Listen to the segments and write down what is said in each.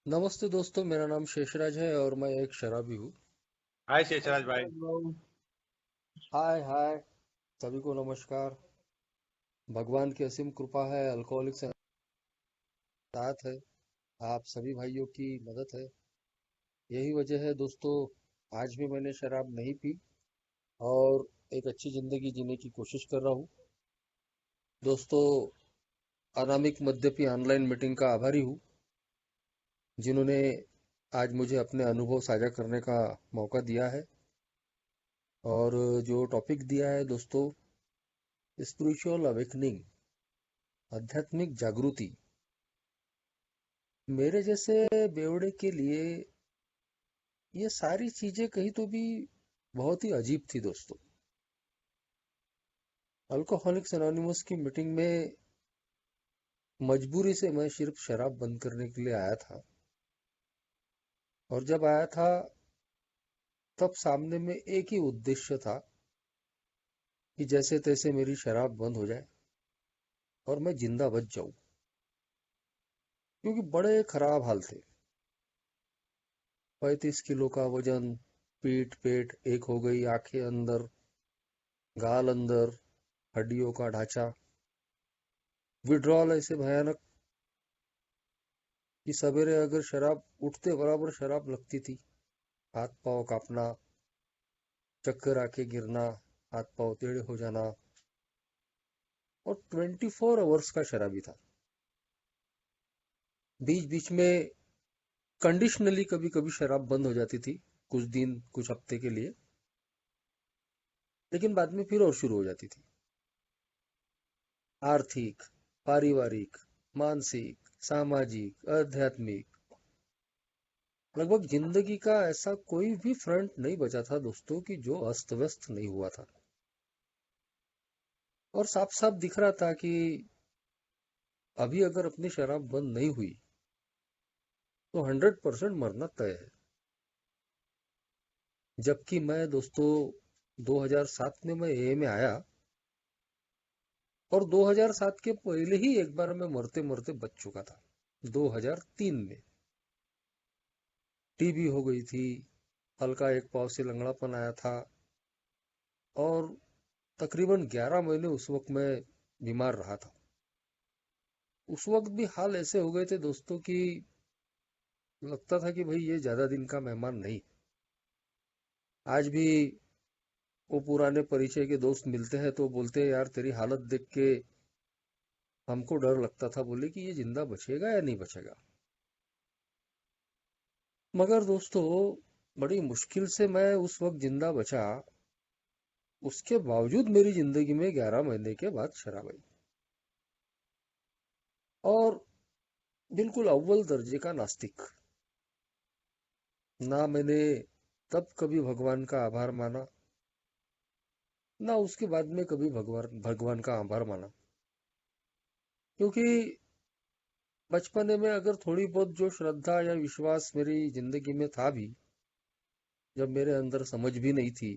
नमस्ते दोस्तों, मेरा नाम शेषराज है और मैं एक शराबी हूँ। हाय शेषराज भाई। हाय हाय। सभी को नमस्कार। भगवान की असीम कृपा है, अल्कोहलिक्स साथ है। आप सभी भाइयों की मदद है। यही वजह है दोस्तों, आज भी मैंने शराब नहीं पी और एक अच्छी जिंदगी जीने की कोशिश कर रहा हूँ। दोस्तों, अनामिक मद्यपी ऑनलाइन मीटिंग का आभारी हूँ, जिन्होंने आज मुझे अपने अनुभव साझा करने का मौका दिया है। और जो टॉपिक दिया है दोस्तों, स्पिरिचुअल अवेकनिंग, आध्यात्मिक जागृति। मेरे जैसे बेवड़े के लिए ये सारी चीजें कहीं तो भी बहुत ही अजीब थी दोस्तों। अल्कोहलिक्स एनोनिमस की मीटिंग में मजबूरी से मैं सिर्फ शराब बंद करने के लिए आया था। और जब आया था तब सामने में एक ही उद्देश्य था कि जैसे तैसे मेरी शराब बंद हो जाए और मैं जिंदा बच जाऊं, क्योंकि बड़े खराब हाल थे। 35 किलो का वजन, पीठ पेट एक हो गई, आंखें अंदर, गाल अंदर, हड्डियों का ढांचा। विड्रॉल ऐसे भयानक कि सवेरे अगर शराब उठते बराबर शराब लगती थी। हाथ पांव कांपना, चक्कर आके गिरना, हाथ पांव टेढ़े हो जाना। और 24 आवर्स का शराबी था। बीच बीच में कंडीशनली कभी कभी शराब बंद हो जाती थी, कुछ दिन कुछ हफ्ते के लिए। लेकिन बाद में फिर और शुरू हो जाती थी। आर्थिक, पारिवारिक, मानसिक, सामाजिक, आध्यात्मिक, लगभग जिंदगी का ऐसा कोई भी फ्रंट नहीं बचा था दोस्तों कि जो अस्त व्यस्त नहीं हुआ था। और साफ साफ दिख रहा था कि अभी अगर अपनी शराब बंद नहीं हुई तो 100% मरना तय है। जबकि मैं दोस्तों 2007 में मैं एए में आया, और 2007 के पहले ही एक बार मैं मरते मरते बच चुका था। 2003 में टीबी हो गई थी, हल्का एक पाव से लंगड़ापन आया था। और तकरीबन 11 महीने उस वक्त मैं बीमार रहा था। उस वक्त भी हाल ऐसे हो गए थे दोस्तों कि लगता था कि भाई ये ज्यादा दिन का मेहमान नहीं। आज भी वो पुराने परिचय के दोस्त मिलते हैं तो बोलते हैं, यार तेरी हालत देख के हमको डर लगता था, बोले कि ये जिंदा बचेगा या नहीं बचेगा। मगर दोस्तों, बड़ी मुश्किल से मैं उस वक्त जिंदा बचा। उसके बावजूद मेरी जिंदगी में 11 महीने के बाद शराब आई। और बिल्कुल अव्वल दर्जे का नास्तिक। ना मैंने तब कभी भगवान का आभार माना, ना उसके बाद में कभी भगवान भगवान का आभार माना। क्योंकि बचपने में अगर थोड़ी बहुत जो श्रद्धा या विश्वास मेरी जिंदगी में था भी, जब मेरे अंदर समझ भी नहीं थी,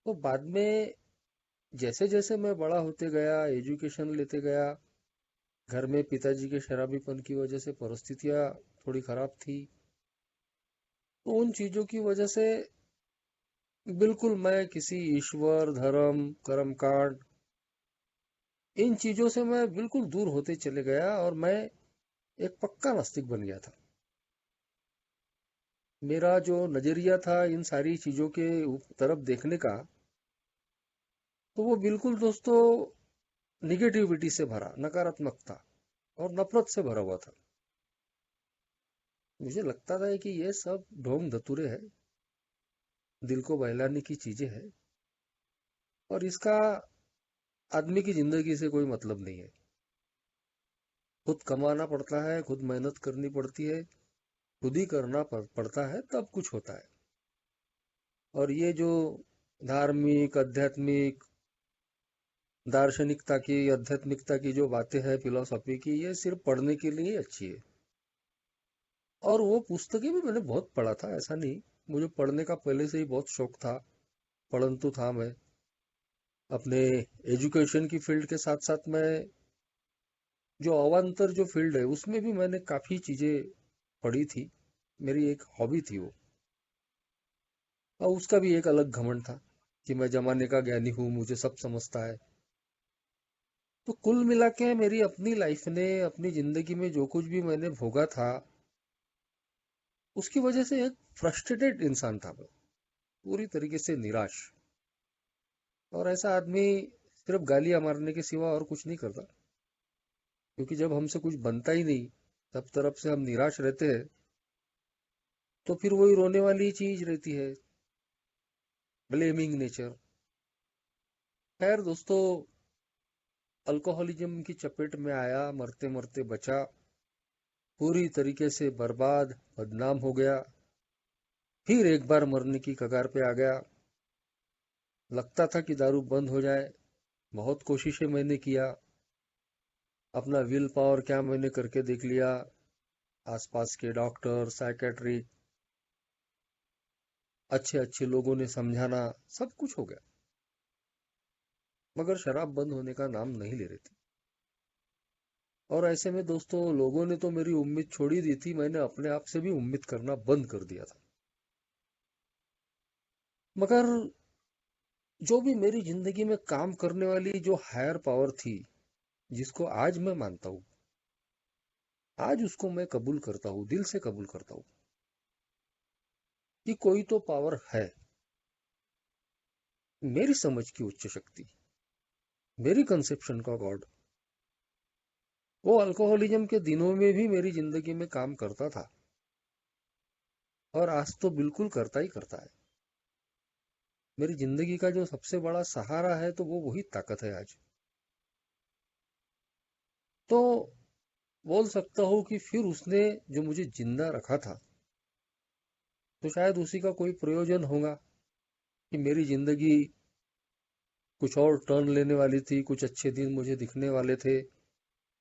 तो बाद में जैसे जैसे मैं बड़ा होते गया, एजुकेशन लेते गया, घर में पिताजी के शराबीपन की वजह से परिस्थितियां थोड़ी खराब थी। तो उन चीजों की वजह से बिल्कुल मैं किसी ईश्वर, धर्म, कर्मकांड, इन चीजों से मैं बिल्कुल दूर होते चले गया और मैं एक पक्का नास्तिक बन गया था। मेरा जो नजरिया था इन सारी चीजों के तरफ देखने का, तो वो बिल्कुल दोस्तों निगेटिविटी से भरा, नकारात्मकता और नफरत से भरा हुआ था। मुझे लगता था कि ये सब ढोंग धतूरे है, दिल को बहलाने की चीजें हैं, और इसका आदमी की जिंदगी से कोई मतलब नहीं है। खुद कमाना पड़ता है, खुद मेहनत करनी पड़ती है, खुद ही करना पड़ता है, तब कुछ होता है। और ये जो धार्मिक, आध्यात्मिक, दार्शनिकता की, आध्यात्मिकता की जो बातें हैं, फिलोसॉफी की, ये सिर्फ पढ़ने के लिए ही अच्छी है। और वो पुस्तकें भी मैंने बहुत पढ़ा था, ऐसा नहीं। मुझे पढ़ने का पहले से ही बहुत शौक था, परंतु था मैं अपने एजुकेशन की फील्ड के साथ साथ मैं जो अवान्तर जो फील्ड है उसमें भी मैंने काफी चीजें पढ़ी थी। मेरी एक हॉबी थी वो। और उसका भी एक अलग घमंड था कि मैं जमाने का ज्ञानी हूँ, मुझे सब समझता है। तो कुल मिला के मेरी अपनी लाइफ ने, अपनी जिंदगी में जो कुछ भी मैंने भोगा था, उसकी वजह से एक फ्रस्ट्रेटेड इंसान था मैं, पूरी तरीके से निराश। और ऐसा आदमी सिर्फ गालियां मारने के सिवा और कुछ नहीं करता, क्योंकि जब हमसे कुछ बनता ही नहीं, सब तरफ से हम निराश रहते हैं, तो फिर वही रोने वाली चीज रहती है, ब्लेमिंग नेचर। खैर दोस्तों, अल्कोहलिज्म की चपेट में आया, मरते मरते बचा, पूरी तरीके से बर्बाद, बदनाम हो गया। फिर एक बार मरने की कगार पे आ गया। लगता था कि दारू बंद हो जाए। बहुत कोशिशें मैंने किया, अपना विल पावर क्या मैंने करके देख लिया। आसपास के डॉक्टर, साइकेट्रिक, अच्छे अच्छे लोगों ने समझाना, सब कुछ हो गया, मगर शराब बंद होने का नाम नहीं ले रही थी। और ऐसे में दोस्तों, लोगों ने तो मेरी उम्मीद छोड़ ही दी थी, मैंने अपने आप से भी उम्मीद करना बंद कर दिया था। मगर जो भी मेरी जिंदगी में काम करने वाली जो हायर पावर थी, जिसको आज मैं मानता हूँ, आज उसको मैं कबूल करता हूँ, दिल से कबूल करता हूँ कि कोई तो पावर है, मेरी समझ की उच्च शक्ति, मेरी कंसेप्शन का गॉड। वो अल्कोहलिज्म के दिनों में भी मेरी जिंदगी में काम करता था, और आज तो बिल्कुल करता ही करता है। मेरी जिंदगी का जो सबसे बड़ा सहारा है, तो वो वही ताकत है आज। तो बोल सकता हूँ कि फिर उसने जो मुझे जिंदा रखा था, तो शायद उसी का कोई प्रयोजन होगा कि मेरी जिंदगी कुछ और टर्न लेने वाली थी, कुछ अच्छे दिन मुझे दिखने वाले थे,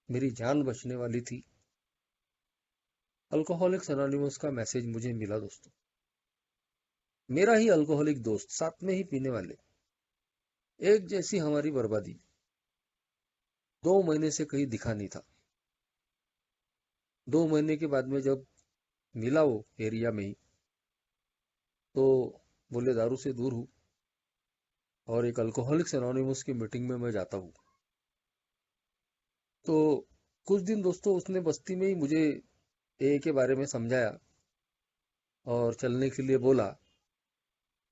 मेरी जान बचने वाली थी। अल्कोहलिक्स एनोनिमस का मैसेज मुझे मिला दोस्तों। मेरा ही अल्कोहलिक दोस्त, साथ में ही पीने वाले, एक जैसी हमारी बर्बादी। 2 महीने से कहीं दिखा नहीं था। 2 महीने के बाद में जब मिला वो एरिया में ही, तो बोले दारू से दूर हूँ, और एक अल्कोहलिक्स एनोनिमस की मीटिंग में मैं जाता हूँ। तो कुछ दिन दोस्तों उसने बस्ती में ही मुझे ए के बारे में समझाया और चलने के लिए बोला।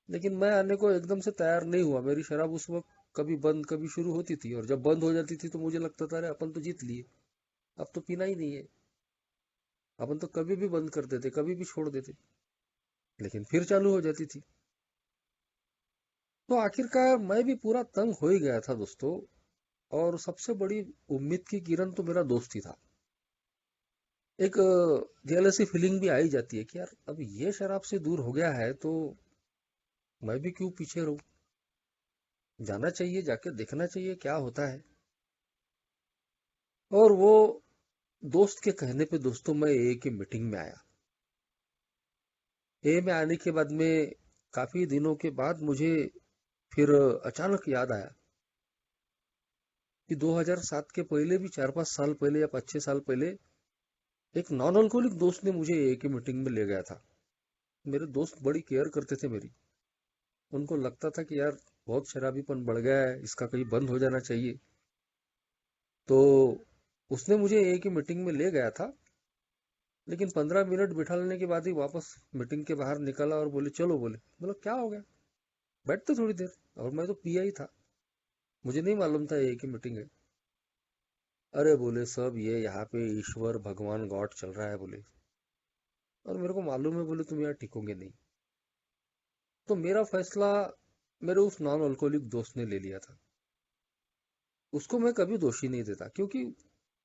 लेकिन मैं आने को एकदम से तैयार नहीं हुआ। मेरी शराब उस वक्त कभी बंद कभी शुरू होती थी, और जब बंद हो जाती थी तो मुझे लगता था अरे अपन तो जीत लिए, अब तो पीना ही नहीं है, अपन तो कभी भी बंद कर देते, कभी भी छोड़ देते। लेकिन फिर चालू हो जाती थी। तो आखिरकार मैं भी पूरा तंग हो ही गया था दोस्तों। और सबसे बड़ी उम्मीद की किरण तो मेरा दोस्त ही था। एक जेलसी फीलिंग भी आई जाती है कि यार अब ये शराब से दूर हो गया है, तो मैं भी क्यों पीछे रहूं। जाना चाहिए, जाके देखना चाहिए क्या होता है। और वो दोस्त के कहने पे दोस्तों मैं ए की मीटिंग में आया। ए में आने के बाद में काफी दिनों के बाद मुझे फिर अचानक याद आया कि 2007 के पहले भी, 4-5 साल पहले या 5-6 साल पहले, एक नॉन अल्कोहलिक दोस्त ने मुझे ए की मीटिंग में ले गया था। मेरे दोस्त बड़ी केयर करते थे मेरी। उनको लगता था कि यार बहुत शराबीपन बढ़ गया है, इसका कहीं बंद हो जाना चाहिए। तो उसने मुझे ए की मीटिंग में ले गया था। लेकिन 15 मिनट बिठाने के बाद ही वापस मीटिंग के बाहर निकला और बोले चलो। बोले, बोला क्या हो गया, बैठते थोड़ी देर। और मैं तो पिया ही था, मुझे नहीं मालूम था ये की मीटिंग है। अरे बोले, सब ये यहाँ पे ईश्वर भगवान गॉड चल रहा है बोले, और मेरे को मालूम है बोले तुम यहाँ टिकोगे नहीं। तो मेरा फैसला मेरे उस नॉन अल्कोहलिक दोस्त ने ले लिया था। उसको मैं कभी दोषी नहीं देता, क्योंकि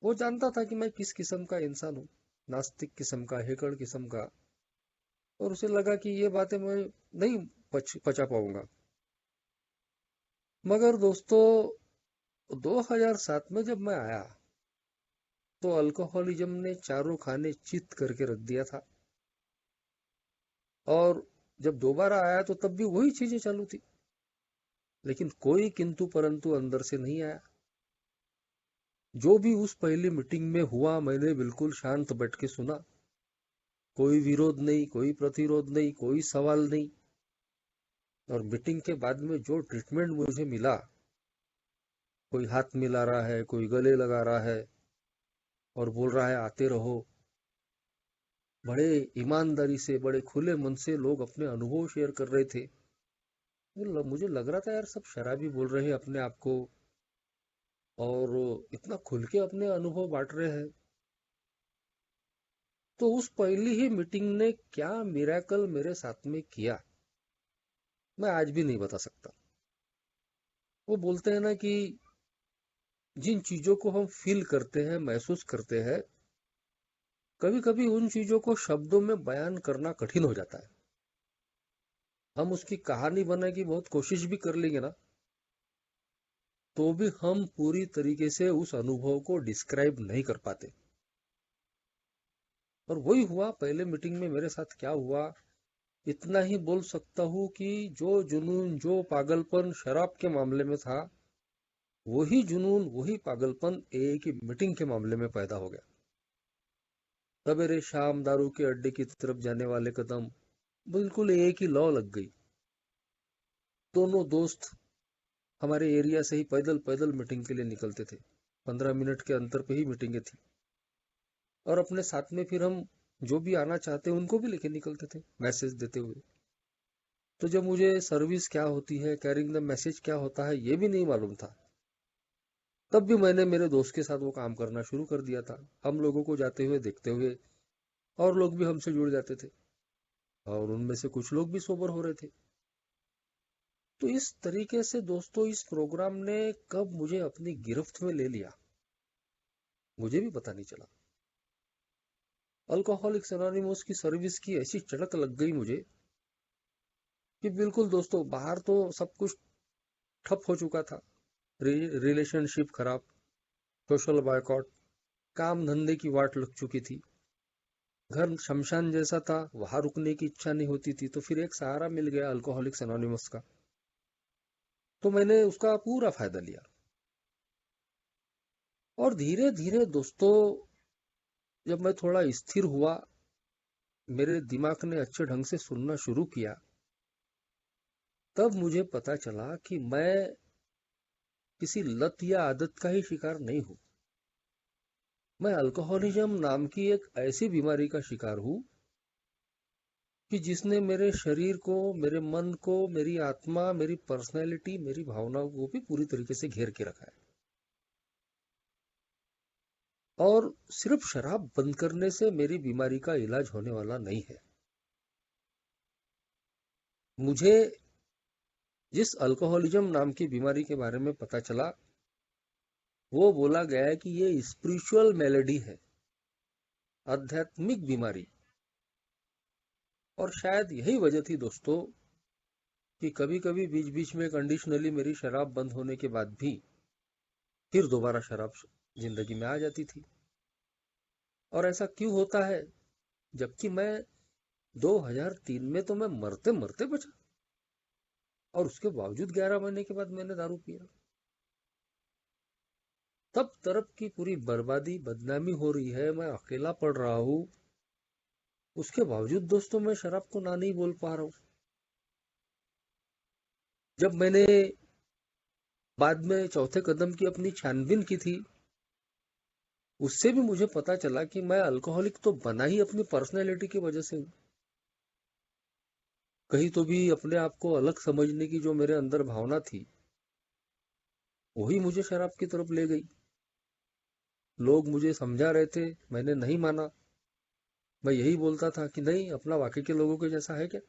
वो जानता था कि मैं किस किस्म का इंसान हूँ, नास्तिक किस्म का, हेकड़ किस्म का। और उसे लगा कि ये बातें मैं नहीं पचा पाऊंगा। मगर दोस्तों, 2007 में जब मैं आया, तो अल्कोहलिज्म ने चारों खाने चित करके रख दिया था। और जब दोबारा आया तो तब भी वही चीजें चालू थी। लेकिन कोई किंतु परंतु अंदर से नहीं आया। जो भी उस पहली मीटिंग में हुआ मैंने बिल्कुल शांत बैठ के सुना। कोई विरोध नहीं, कोई प्रतिरोध नहीं, कोई सवाल नहीं। और मीटिंग के बाद में जो ट्रीटमेंट मुझे मिला, कोई हाथ मिला रहा है, कोई गले लगा रहा है और बोल रहा है आते रहो। बड़े ईमानदारी से, बड़े खुले मन से लोग अपने अनुभव शेयर कर रहे थे। मुझे लग रहा था यार सब शराबी बोल रहे हैं अपने आप को, और इतना खुल के अपने अनुभव बांट रहे हैं। तो उस पहली ही मीटिंग ने क्या मिरेकल मेरे साथ में किया, मैं आज भी नहीं बता सकता। वो बोलते हैं ना कि जिन चीजों को हम फील करते हैं, महसूस करते हैं, कभी कभी उन चीजों को शब्दों में बयान करना कठिन हो जाता है। हम उसकी कहानी बनाने की बहुत कोशिश भी कर लेंगे ना, तो भी हम पूरी तरीके से उस अनुभव को डिस्क्राइब नहीं कर पाते। और वही हुआ पहले मीटिंग में मेरे साथ। क्या हुआ, इतना ही बोल सकता हूँ कि जो जुनून, जो पागलपन शराब के मामले में था, वही जुनून, वही पागलपन एक ही मीटिंग के मामले में पैदा हो गया। सवेरे शाम दारू के अड्डे की तरफ जाने वाले कदम, बिल्कुल एक ही लौ लग गई। दोनों दोस्त हमारे एरिया से ही पैदल पैदल मीटिंग के लिए निकलते थे। 15 मिनट के अंतर पे ही मीटिंगें थी। और अपने साथ में फिर हम जो भी आना चाहते उनको भी लेके निकलते थे मैसेज देते हुए। तो जब मुझे सर्विस क्या होती है, कैरिंग द मैसेज क्या होता है, ये भी नहीं मालूम था, तब भी मैंने मेरे दोस्त के साथ वो काम करना शुरू कर दिया था। हम लोगों को जाते हुए देखते हुए और लोग भी हमसे जुड़ जाते थे, और उनमें से कुछ लोग भी सोबर हो रहे थे। तो इस तरीके से दोस्तों इस प्रोग्राम ने कब मुझे अपनी गिरफ्त में ले लिया, मुझे भी पता नहीं चला। अल्कोहलिक्स एनोनिमस की सर्विस की ऐसी चड़क लग गई मुझे कि बिल्कुल दोस्तों, बाहर तो सब कुछ ठप हो चुका था। रिलेशनशिप खराब, सोशल बायकॉट, काम धंधे की वाट लग चुकी थी, घर शमशान जैसा था, वहां रुकने की इच्छा नहीं होती थी। तो फिर एक सहारा मिल गया अल्कोहलिक्स एनोनिमस का, तो मैंने उसका पूरा फायदा लिया। और धीरे धीरे दोस्तों, जब मैं थोड़ा स्थिर हुआ, मेरे दिमाग ने अच्छे ढंग से सुनना शुरू किया, तब मुझे पता चला कि मैं किसी लत या आदत का ही शिकार नहीं हूं। मैं अल्कोहलिज्म नाम की एक ऐसी बीमारी का शिकार हूं कि जिसने मेरे शरीर को, मेरे मन को, मेरी आत्मा, मेरी पर्सनैलिटी, मेरी भावनाओं को भी पूरी तरीके से घेर के रखा है। और सिर्फ शराब बंद करने से मेरी बीमारी का इलाज होने वाला नहीं है। मुझे जिस अल्कोहलिज्म नाम की बीमारी के बारे में पता चला, वो बोला गया है कि ये स्पिरिचुअल मेलेडी है, आध्यात्मिक बीमारी। और शायद यही वजह थी दोस्तों कि कभी कभी बीच बीच में कंडीशनली मेरी शराब बंद होने के बाद भी फिर दोबारा शराब जिंदगी में आ जाती थी। और ऐसा क्यों होता है, जबकि मैं 2003 में तो मैं मरते मरते बचा, और उसके बावजूद 11 महीने के बाद मैंने दारू पिया। तब तरफ की पूरी बर्बादी, बदनामी हो रही है, मैं अकेला पड़ रहा हूँ, उसके बावजूद दोस्तों मैं शराब को ना नहीं बोल पा रहा हूँ। जब मैंने बाद में चौथे कदम की अपनी छानबीन की थी, उससे भी मुझे पता चला कि मैं अल्कोहलिक तो बना ही अपनी पर्सनैलिटी की वजह से हूँ। कहीं तो भी अपने आप को अलग समझने की जो मेरे अंदर भावना थी, वही मुझे शराब की तरफ ले गई। लोग मुझे समझा रहे थे, मैंने नहीं माना। मैं यही बोलता था कि नहीं, अपना वाकई के लोगों के जैसा है क्या।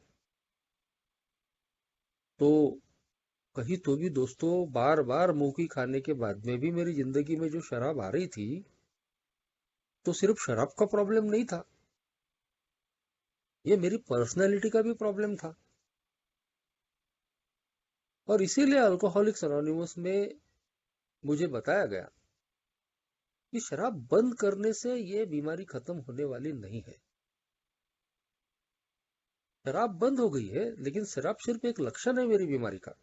तो कहीं तो भी दोस्तों, बार बार मुंह की खाने के बाद में भी मेरी जिंदगी में जो शराब आ रही थी, तो सिर्फ शराब का प्रॉब्लम नहीं था, ये मेरी पर्सनैलिटी का भी प्रॉब्लम था। और इसीलिए अल्कोहलिक्स एनोनिमस में मुझे बताया गया कि शराब बंद करने से ये बीमारी खत्म होने वाली नहीं है। शराब बंद हो गई है, लेकिन शराब सिर्फ एक लक्षण है मेरी बीमारी का।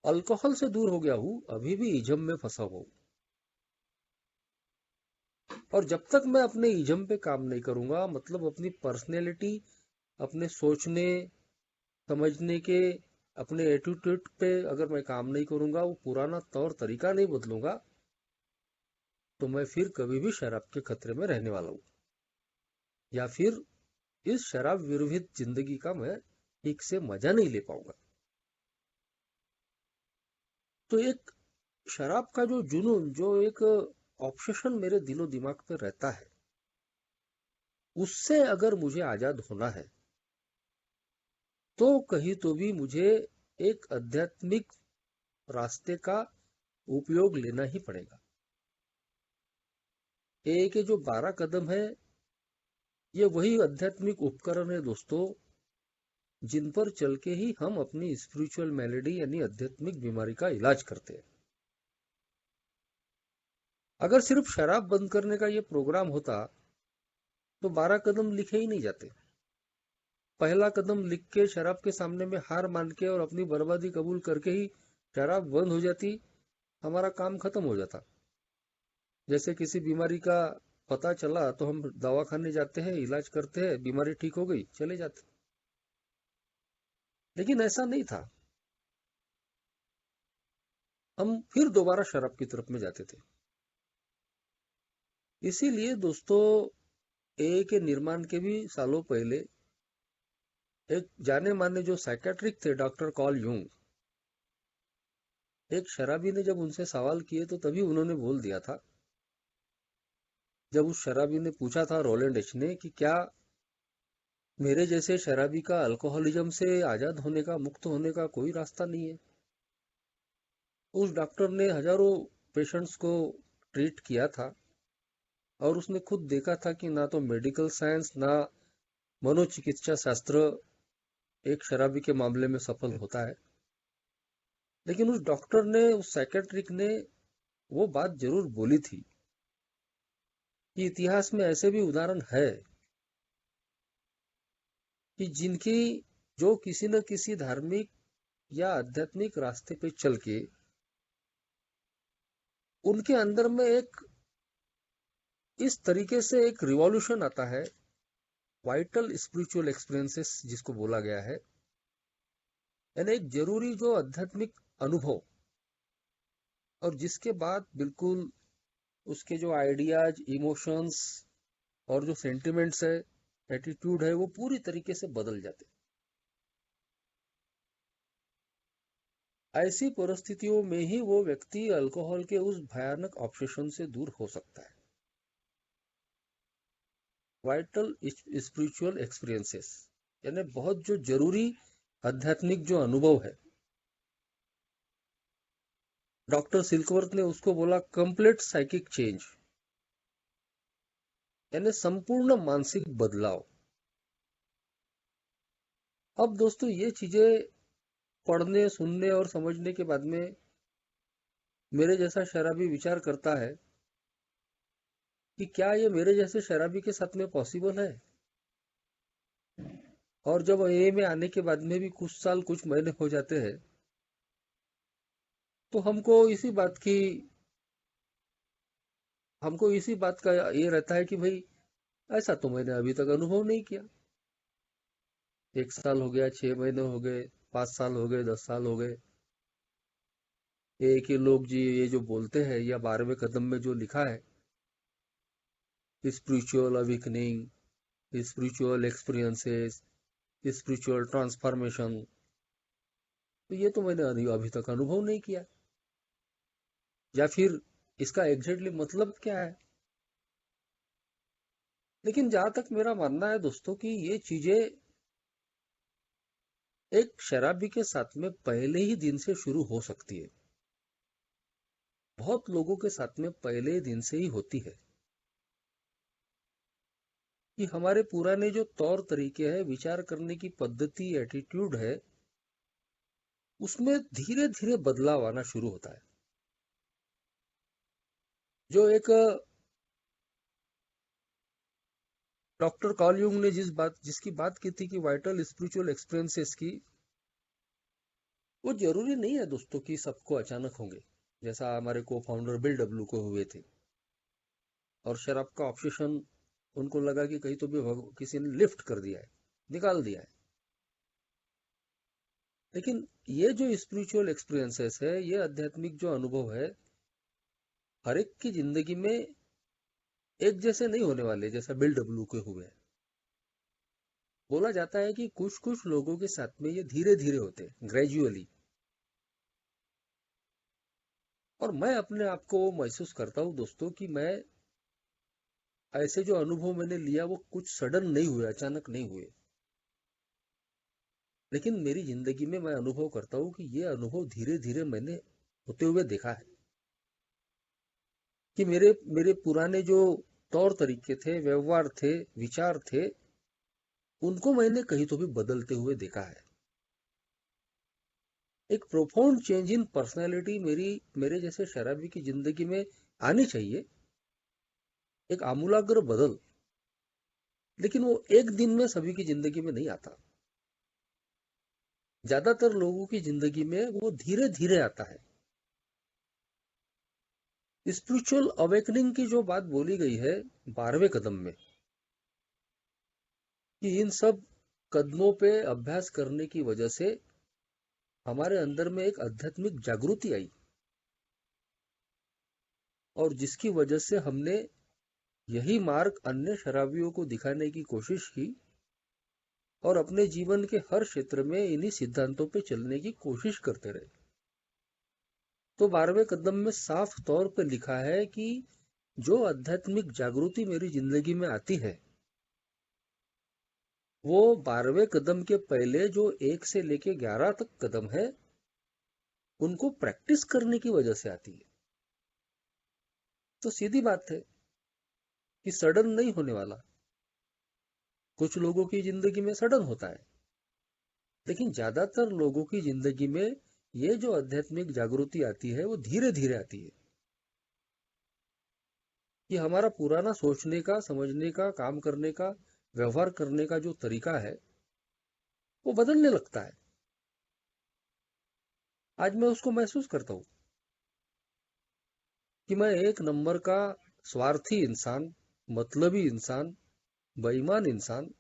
अल्कोहल से दूर हो गया हूं, अभी भी इजम में फंसा हुआ हूं। और जब तक मैं अपने इज्म पे काम नहीं करूंगा, मतलब अपनी पर्सनैलिटी, अपने सोचने समझने के, अपने एटीट्यूड पे अगर मैं काम नहीं करूंगा, वो पुराना तौर तरीका नहीं बदलूंगा, तो मैं फिर कभी भी शराब के खतरे में रहने वाला हूँ, या फिर इस शराब विरहित जिंदगी का मैं ठीक से मजा नहीं ले पाऊंगा। तो एक शराब का जो जुनून, जो एक ऑब्सेशन मेरे दिलो दिमाग पे रहता है, उससे अगर मुझे आजाद होना है, तो कहीं तो भी मुझे एक आध्यात्मिक रास्ते का उपयोग लेना ही पड़ेगा। ये के जो 12 कदम है, ये वही आध्यात्मिक उपकरण है दोस्तों, जिन पर चल के ही हम अपनी स्पिरिचुअल मैलेडी यानी आध्यात्मिक बीमारी का इलाज करते हैं। अगर सिर्फ शराब बंद करने का ये प्रोग्राम होता, तो 12 कदम लिखे ही नहीं जाते। पहला कदम लिख के शराब के सामने में हार मान के और अपनी बर्बादी कबूल करके ही शराब बंद हो जाती, हमारा काम खत्म हो जाता। जैसे किसी बीमारी का पता चला तो हम दवाखाने जाते हैं, इलाज करते हैं, बीमारी ठीक हो गई, चले जाते। लेकिन ऐसा नहीं था, हम फिर दोबारा शराब की तरफ में जाते थे। इसीलिए दोस्तों, ए के निर्माण के भी सालों पहले एक जाने माने जो साइकेट्रिक थे, डॉक्टर कॉल यूंग, एक शराबी ने जब उनसे सवाल किए तो तभी उन्होंने बोल दिया था, जब उस शराबी ने पूछा था, रोलैंड एच ने, कि क्या मेरे जैसे शराबी का अल्कोहलिज्म से आजाद होने का, मुक्त होने का कोई रास्ता नहीं है? उस डॉक्टर ने हजारों पेशेंट्स को ट्रीट किया था, और उसने खुद देखा था कि ना तो मेडिकल साइंस, ना मनोचिकित्सा शास्त्र एक शराबी के मामले में सफल होता है। लेकिन उस डॉक्टर ने, उस साइकेट्रिक ने वो बात जरूर बोली थी कि इतिहास में ऐसे भी उदाहरण है कि जिनकी, जो किसी न किसी धार्मिक या आध्यात्मिक रास्ते पे चल के उनके अंदर में एक इस तरीके से एक रिवॉल्यूशन आता है, वाइटल स्पिरिचुअल एक्सपीरियंसेस जिसको बोला गया है, यानी एक जरूरी जो आध्यात्मिक अनुभव, और जिसके बाद बिल्कुल उसके जो आइडियाज, इमोशंस और जो सेंटिमेंट्स है, एटीट्यूड है, वो पूरी तरीके से बदल जाते। ऐसी परिस्थितियों में ही वो व्यक्ति अल्कोहल के उस भयानक ऑब्सेशन से दूर हो सकता है। वाइटल स्पिरिचुअल एक्सपीरियंसेस यानी बहुत जो जरूरी आध्यात्मिक जो अनुभव है, डॉक्टर सिल्कवर्थ ने उसको बोला कंप्लीट साइकिक चेंज, यानी संपूर्ण मानसिक बदलाव। अब दोस्तों, ये चीजें पढ़ने, सुनने और समझने के बाद में मेरे जैसा शराबी विचार करता है कि क्या ये मेरे जैसे शराबी के साथ में पॉसिबल है? और जब ए में आने के बाद में भी कुछ साल, कुछ महीने हो जाते हैं, तो हमको इसी बात का ये रहता है कि भाई, ऐसा तो मैंने अभी तक अनुभव नहीं किया। 1 साल हो गया, 6 महीने हो गए, 5 साल हो गए, 10 साल हो गए, एक ही लोग जी ये जो बोलते हैं, या 12वें कदम में जो लिखा है, spiritual awakening, spiritual experiences, spiritual transformation, तो ये तो मैंने अभी तक अनुभव नहीं किया। या फिर इसका एग्जैक्टली मतलब क्या है? लेकिन जहां तक मेरा मानना है दोस्तों, कि ये चीजें एक शराबी के साथ में पहले ही दिन से शुरू हो सकती है। बहुत लोगों के साथ में पहले दिन से ही होती है, कि हमारे पुराने जो तौर तरीके हैं, विचार करने की पद्धति, एटीट्यूड है, उसमें धीरे धीरे बदलाव आना शुरू होता है। जो एक डॉक्टर कॉल यूंग ने जिसकी बात की थी, कि वाइटल स्पिरिचुअल एक्सपीरियंसेस की, वो जरूरी नहीं है दोस्तों कि सबको अचानक होंगे, जैसा हमारे को फाउंडर बिल डब्ल्यू को हुए थे। और शराब का ऑब्सेशन उनको लगा कि कहीं तो भी किसी ने लिफ्ट कर दिया है, निकाल दिया है। लेकिन ये जो स्पिरिचुअल एक्सपीरियंसेस है, ये आध्यात्मिक जो अनुभव है, हर एक की जिंदगी में एक जैसे नहीं होने वाले, जैसा बिल डब्ल्यू के हुए। बोला जाता है कि कुछ कुछ लोगों के साथ में ये धीरे धीरे होते, ग्रेजुअली। और मैं अपने आप को महसूस करता हूँ दोस्तों कि मैं ऐसे जो अनुभव मैंने लिया वो कुछ सडन नहीं हुए, अचानक नहीं हुए। लेकिन मेरी जिंदगी में मैं अनुभव करता हूँ कि ये अनुभव धीरे धीरे मैंने होते हुए देखा है। कि मेरे मेरे पुराने जो तौर तरीके थे, व्यवहार थे, विचार थे, उनको मैंने कहीं तो भी बदलते हुए देखा है। एक प्रोफाउंड चेंज इन पर्सनैलिटी मेरे जैसे शराबी की जिंदगी में आनी चाहिए, एक आमूलाग्र बदल। लेकिन वो एक दिन में सभी की जिंदगी में नहीं आता। ज्यादातर लोगों की जिंदगी में वो धीरे धीरे आता है। स्पिरिचुअल अवेकनिंग की जो बात बोली गई है 12वें कदम में, कि इन सब कदमों पे अभ्यास करने की वजह से हमारे अंदर में एक आध्यात्मिक जागृति आई, और जिसकी वजह से हमने यही मार्ग अन्य शराबियों को दिखाने की कोशिश की, और अपने जीवन के हर क्षेत्र में इन्हीं सिद्धांतों पे चलने की कोशिश करते रहे। तो 12वें कदम में साफ तौर पे लिखा है कि जो आध्यात्मिक जागृति मेरी जिंदगी में आती है, वो 12वें कदम के पहले जो 1 से लेके 11 तक कदम है, उनको प्रैक्टिस करने की वजह से आती है। तो सीधी बात है कि सडन नहीं होने वाला। कुछ लोगों की जिंदगी में सडन होता है, लेकिन ज्यादातर लोगों की जिंदगी में ये जो आध्यात्मिक जागृति आती है वो धीरे धीरे आती है। कि हमारा पुराना सोचने का, समझने का, काम करने का, व्यवहार करने का जो तरीका है, वो बदलने लगता है। आज मैं उसको महसूस करता हूं कि मैं एक नंबर का स्वार्थी इंसान, मतलबी इंसान, बेईमान इंसान,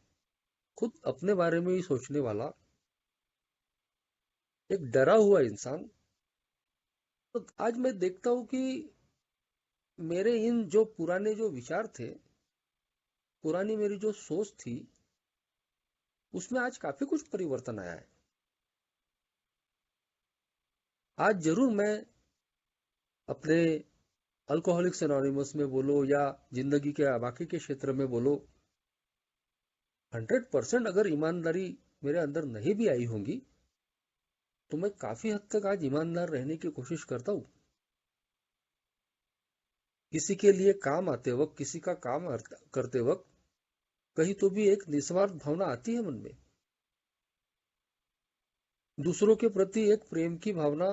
खुद अपने बारे में ही सोचने वाला, एक डरा हुआ इंसान। तो आज मैं देखता हूं कि मेरे इन जो पुराने जो विचार थे, पुरानी मेरी जो सोच थी, उसमें आज काफी कुछ परिवर्तन आया है। आज जरूर मैं अपने अल्कोहलिक्स एनोनिमस में बोलो या जिंदगी के बाकी के क्षेत्र में बोलो, 100% अगर ईमानदारी मेरे अंदर नहीं भी आई होंगी, तो मैं काफी हद तक आज ईमानदार रहने की कोशिश करता हूं। किसी के लिए काम आते वक्त, किसी का काम करते वक्त कहीं तो भी एक निस्वार्थ भावना आती है मन में। दूसरों के प्रति एक प्रेम की भावना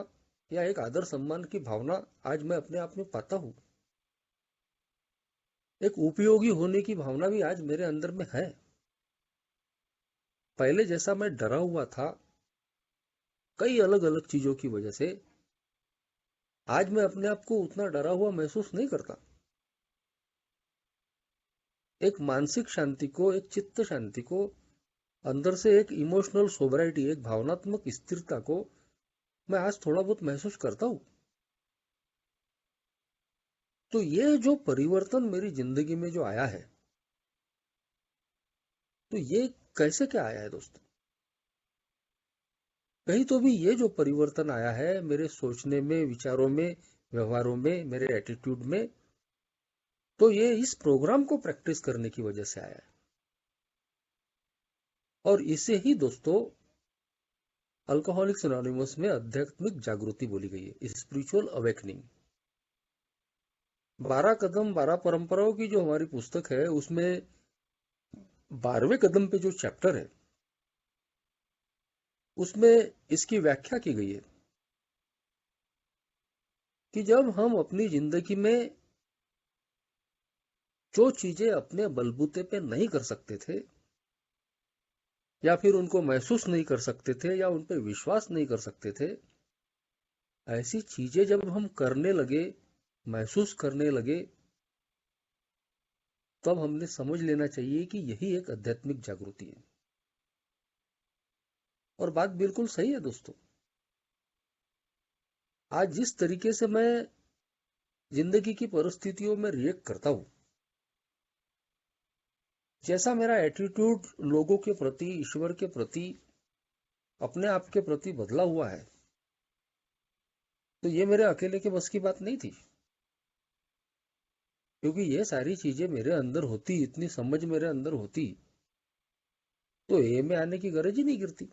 या एक आदर सम्मान की भावना आज मैं अपने आप में पाता हूं। एक उपयोगी होने की भावना भी आज मेरे अंदर में है। पहले जैसा मैं डरा हुआ था कई अलग अलग चीजों की वजह से, आज मैं अपने आप को उतना डरा हुआ महसूस नहीं करता। एक मानसिक शांति को, एक चित्त शांति को, अंदर से एक इमोशनल सोबराइटी, एक भावनात्मक स्थिरता को मैं आज थोड़ा बहुत महसूस करता हूं। तो ये जो परिवर्तन मेरी जिंदगी में जो आया है, तो ये कैसे क्या आया है दोस्तों? कहीं तो भी ये जो परिवर्तन आया है मेरे सोचने में, विचारों में, व्यवहारों में, मेरे एटीट्यूड में, तो ये इस प्रोग्राम को प्रैक्टिस करने की वजह से आया है। और इसे ही दोस्तों अल्कोहलिक्स एनोनिमस में आध्यात्मिक जागृति बोली गई है, स्पिरिचुअल अवेकनिंग। 12 कदम 12 परंपराओं की जो हमारी पुस्तक है, उसमें 12वें कदम पे जो चैप्टर है, उसमें इसकी व्याख्या की गई है कि जब हम अपनी जिंदगी में जो चीजें अपने बलबूते पे नहीं कर सकते थे, या फिर उनको महसूस नहीं कर सकते थे, या उन पर विश्वास नहीं कर सकते थे, ऐसी चीजें जब हम करने लगे, महसूस करने लगे, तब हमने समझ लेना चाहिए कि यही एक आध्यात्मिक जागृति है। और बात बिल्कुल सही है दोस्तों। आज जिस तरीके से मैं जिंदगी की परिस्थितियों में रिएक्ट करता हूं, जैसा मेरा एटीट्यूड लोगों के प्रति, ईश्वर के प्रति, अपने आप के प्रति बदला हुआ है, तो ये मेरे अकेले के बस की बात नहीं थी। क्योंकि ये सारी चीजें मेरे अंदर होती, इतनी समझ मेरे अंदर होती, तो ए में आने की गरज ही नहीं गिरती।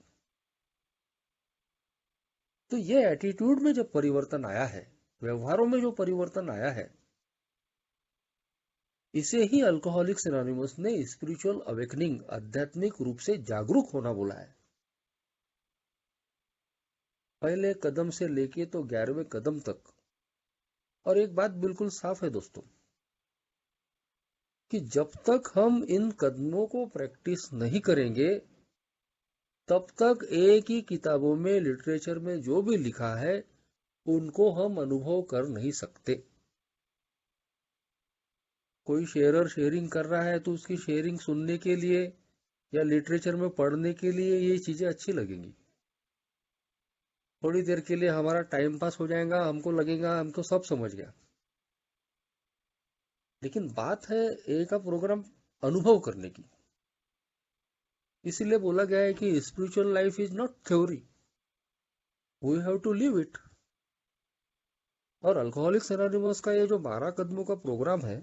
तो ये एटीट्यूड में जब परिवर्तन आया है, व्यवहारों में जो परिवर्तन आया है, इसे ही अल्कोहलिक्स एनोनिमस ने स्पिरिचुअल अवेकनिंग, आध्यात्मिक रूप से जागरूक होना बोला है। पहले कदम से लेके तो 11वें कदम तक। और एक बात बिल्कुल साफ है दोस्तों, कि जब तक हम इन कदमों को प्रैक्टिस नहीं करेंगे, तब तक एक ही किताबों में, लिटरेचर में जो भी लिखा है, उनको हम अनुभव कर नहीं सकते। कोई शेयरर शेयरिंग कर रहा है तो उसकी शेयरिंग सुनने के लिए या लिटरेचर में पढ़ने के लिए ये चीजें अच्छी लगेंगी। थोड़ी देर के लिए हमारा टाइम पास हो जाएगा, हमको लगेगा हमको सब समझ गया। लेकिन बात है ए का प्रोग्राम अनुभव करने की। इसीलिए बोला गया है कि spiritual life is not theory, we have to live it. और अल्कोहलिक्स एनोनिमस का ये जो 12 कदमों का प्रोग्राम है,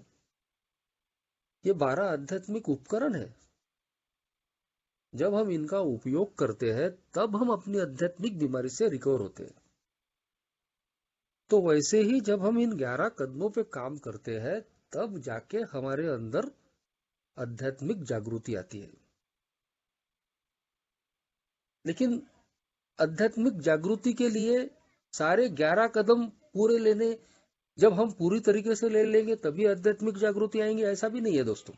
ये 12 आध्यात्मिक उपकरण है। जब हम इनका उपयोग करते हैं, तब हम अपनी आध्यात्मिक बीमारी से रिकवर होते हैं। तो वैसे ही जब हम इन 11 कदमों पे काम करते हैं, तब जाके हमारे अंदर आध्यात्मिक जागृति आती है। लेकिन आध्यात्मिक जागृति के लिए सारे 11 कदम पूरे लेने, जब हम पूरी तरीके से ले लेंगे तभी आध्यात्मिक जागृति आएंगे, ऐसा भी नहीं है दोस्तों।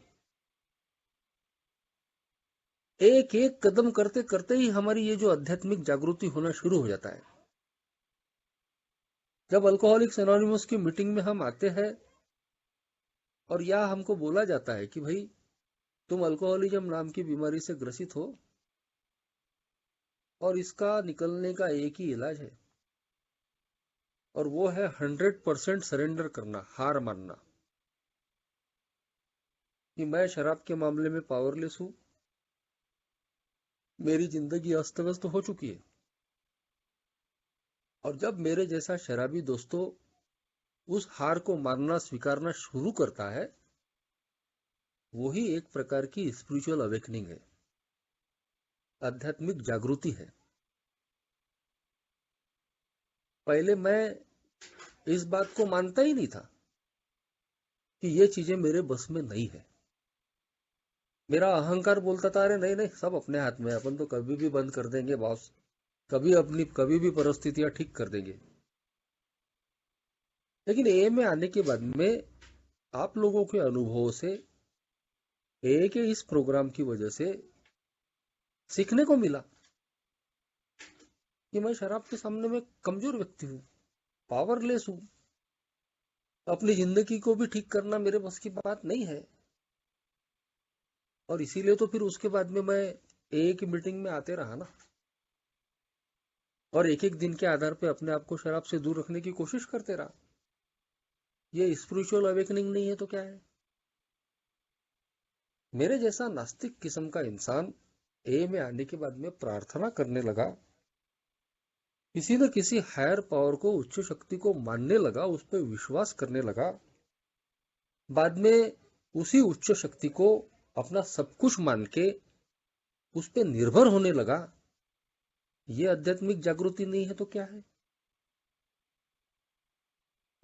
एक एक कदम करते करते ही हमारी ये जो आध्यात्मिक जागृति होना शुरू हो जाता है। जब अल्कोहलिक्स एनोनिमस की मीटिंग में हम आते हैं और या हमको बोला जाता है कि भाई तुम अल्कोहलिज्म नाम की बीमारी से ग्रसित हो और इसका निकलने का एक ही इलाज है, और वो है 100% सरेंडर करना, हार मानना, कि मैं शराब के मामले में पावरलेस हूं, मेरी जिंदगी अस्त व्यस्त हो चुकी है। और जब मेरे जैसा शराबी दोस्तों उस हार को मानना, स्वीकारना शुरू करता है, वही एक प्रकार की स्पिरिचुअल अवेकनिंग है, आध्यात्मिक जागृति है। पहले मैं इस बात को मानता ही नहीं था कि ये चीजें मेरे बस में नहीं है। मेरा अहंकार बोलता था, अरे नहीं नहीं, सब अपने हाथ में है, अपन तो कभी भी बंद कर देंगे बॉस, कभी भी परिस्थितियां ठीक कर देंगे। लेकिन ए में आने के बाद में आप लोगों के अनुभवों से, ए के इस प्रोग्राम की वजह से सीखने को मिला कि मैं शराब के सामने में कमजोर व्यक्ति हूं, पावरलेस हूं, अपनी जिंदगी को भी ठीक करना मेरे बस की बात नहीं है। और इसीलिए तो फिर उसके बाद में मैं ए की मीटिंग में आते रहा ना, और एक एक दिन के आधार पे अपने आप को शराब से दूर रखने की कोशिश करते रहा। ये स्पिरिचुअल अवेकनिंग नहीं है तो क्या है? मेरे जैसा नास्तिक किस्म का इंसान ए में आने के बाद में प्रार्थना करने लगा, किसी न किसी हायर पावर को, उच्च शक्ति को मानने लगा, उस पर विश्वास करने लगा। बाद में उसी उच्च शक्ति को अपना सब कुछ मान के उस पर निर्भर होने लगा। ये आध्यात्मिक जागृति नहीं है तो क्या है?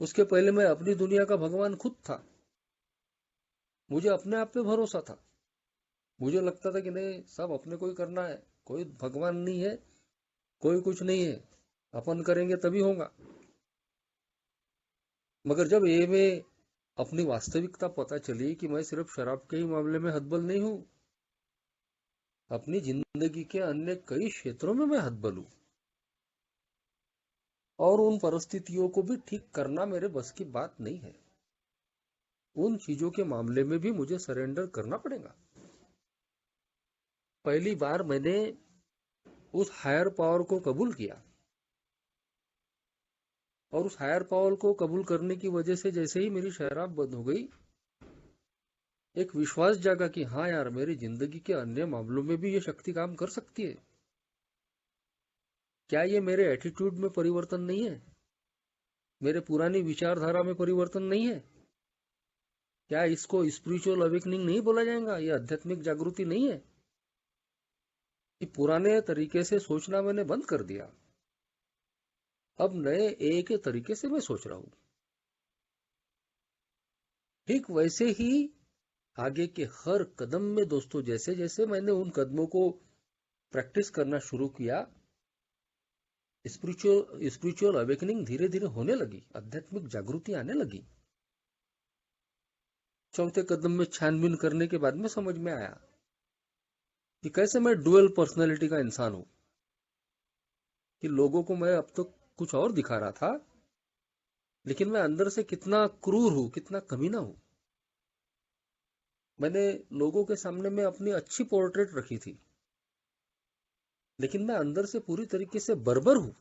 उसके पहले मैं अपनी दुनिया का भगवान खुद था। मुझे अपने आप पे भरोसा था। मुझे लगता था कि नहीं, सब अपने को ही करना है, कोई भगवान नहीं है, कोई कुछ नहीं है, अपन करेंगे तभी होगा। मगर जब ये में अपनी वास्तविकता पता चली कि मैं सिर्फ शराब के ही मामले में हतबल नहीं हूं, अपनी जिंदगी के अन्य कई क्षेत्रों में मैं हतबल हूं, और उन परिस्थितियों को भी ठीक करना मेरे बस की बात नहीं है। उन चीजों के मामले में भी मुझे सरेंडर करना पड़ेगा। पहली बार मैंने उस हायर पावर को कबूल किया, और उस हायर पावर को कबूल करने की वजह से जैसे ही मेरी शराब बंद हो गई, एक विश्वास जागा कि हाँ यार, मेरी जिंदगी के अन्य मामलों में भी ये शक्ति काम कर सकती है। क्या ये मेरे एटीट्यूड में परिवर्तन नहीं है? मेरे पुरानी विचारधारा में परिवर्तन नहीं है? क्या इसको स्पिरिचुअल अवेकनिंग नहीं बोला जाएगा? ये आध्यात्मिक जागृति नहीं है? कि पुराने तरीके से सोचना मैंने बंद कर दिया, अब नए एक तरीके से मैं सोच रहा हूं। ठीक वैसे ही आगे के हर कदम में दोस्तों, जैसे जैसे मैंने उन कदमों को प्रैक्टिस करना शुरू किया, स्पिरिचुअल अवेकनिंग धीरे धीरे होने लगी, आध्यात्मिक जागृति आने लगी। चौथे कदम में छानबीन करने के बाद में समझ में आया कि कैसे मैं डुअल पर्सनैलिटी का इंसान हूं, कि लोगों को मैं अब तक कुछ और दिखा रहा था, लेकिन मैं अंदर से कितना क्रूर हूं, कितना कमीना हूं। मैंने लोगों के सामने में अपनी अच्छी पोर्ट्रेट रखी थी, लेकिन मैं अंदर से पूरी तरीके से बर्बर हूं।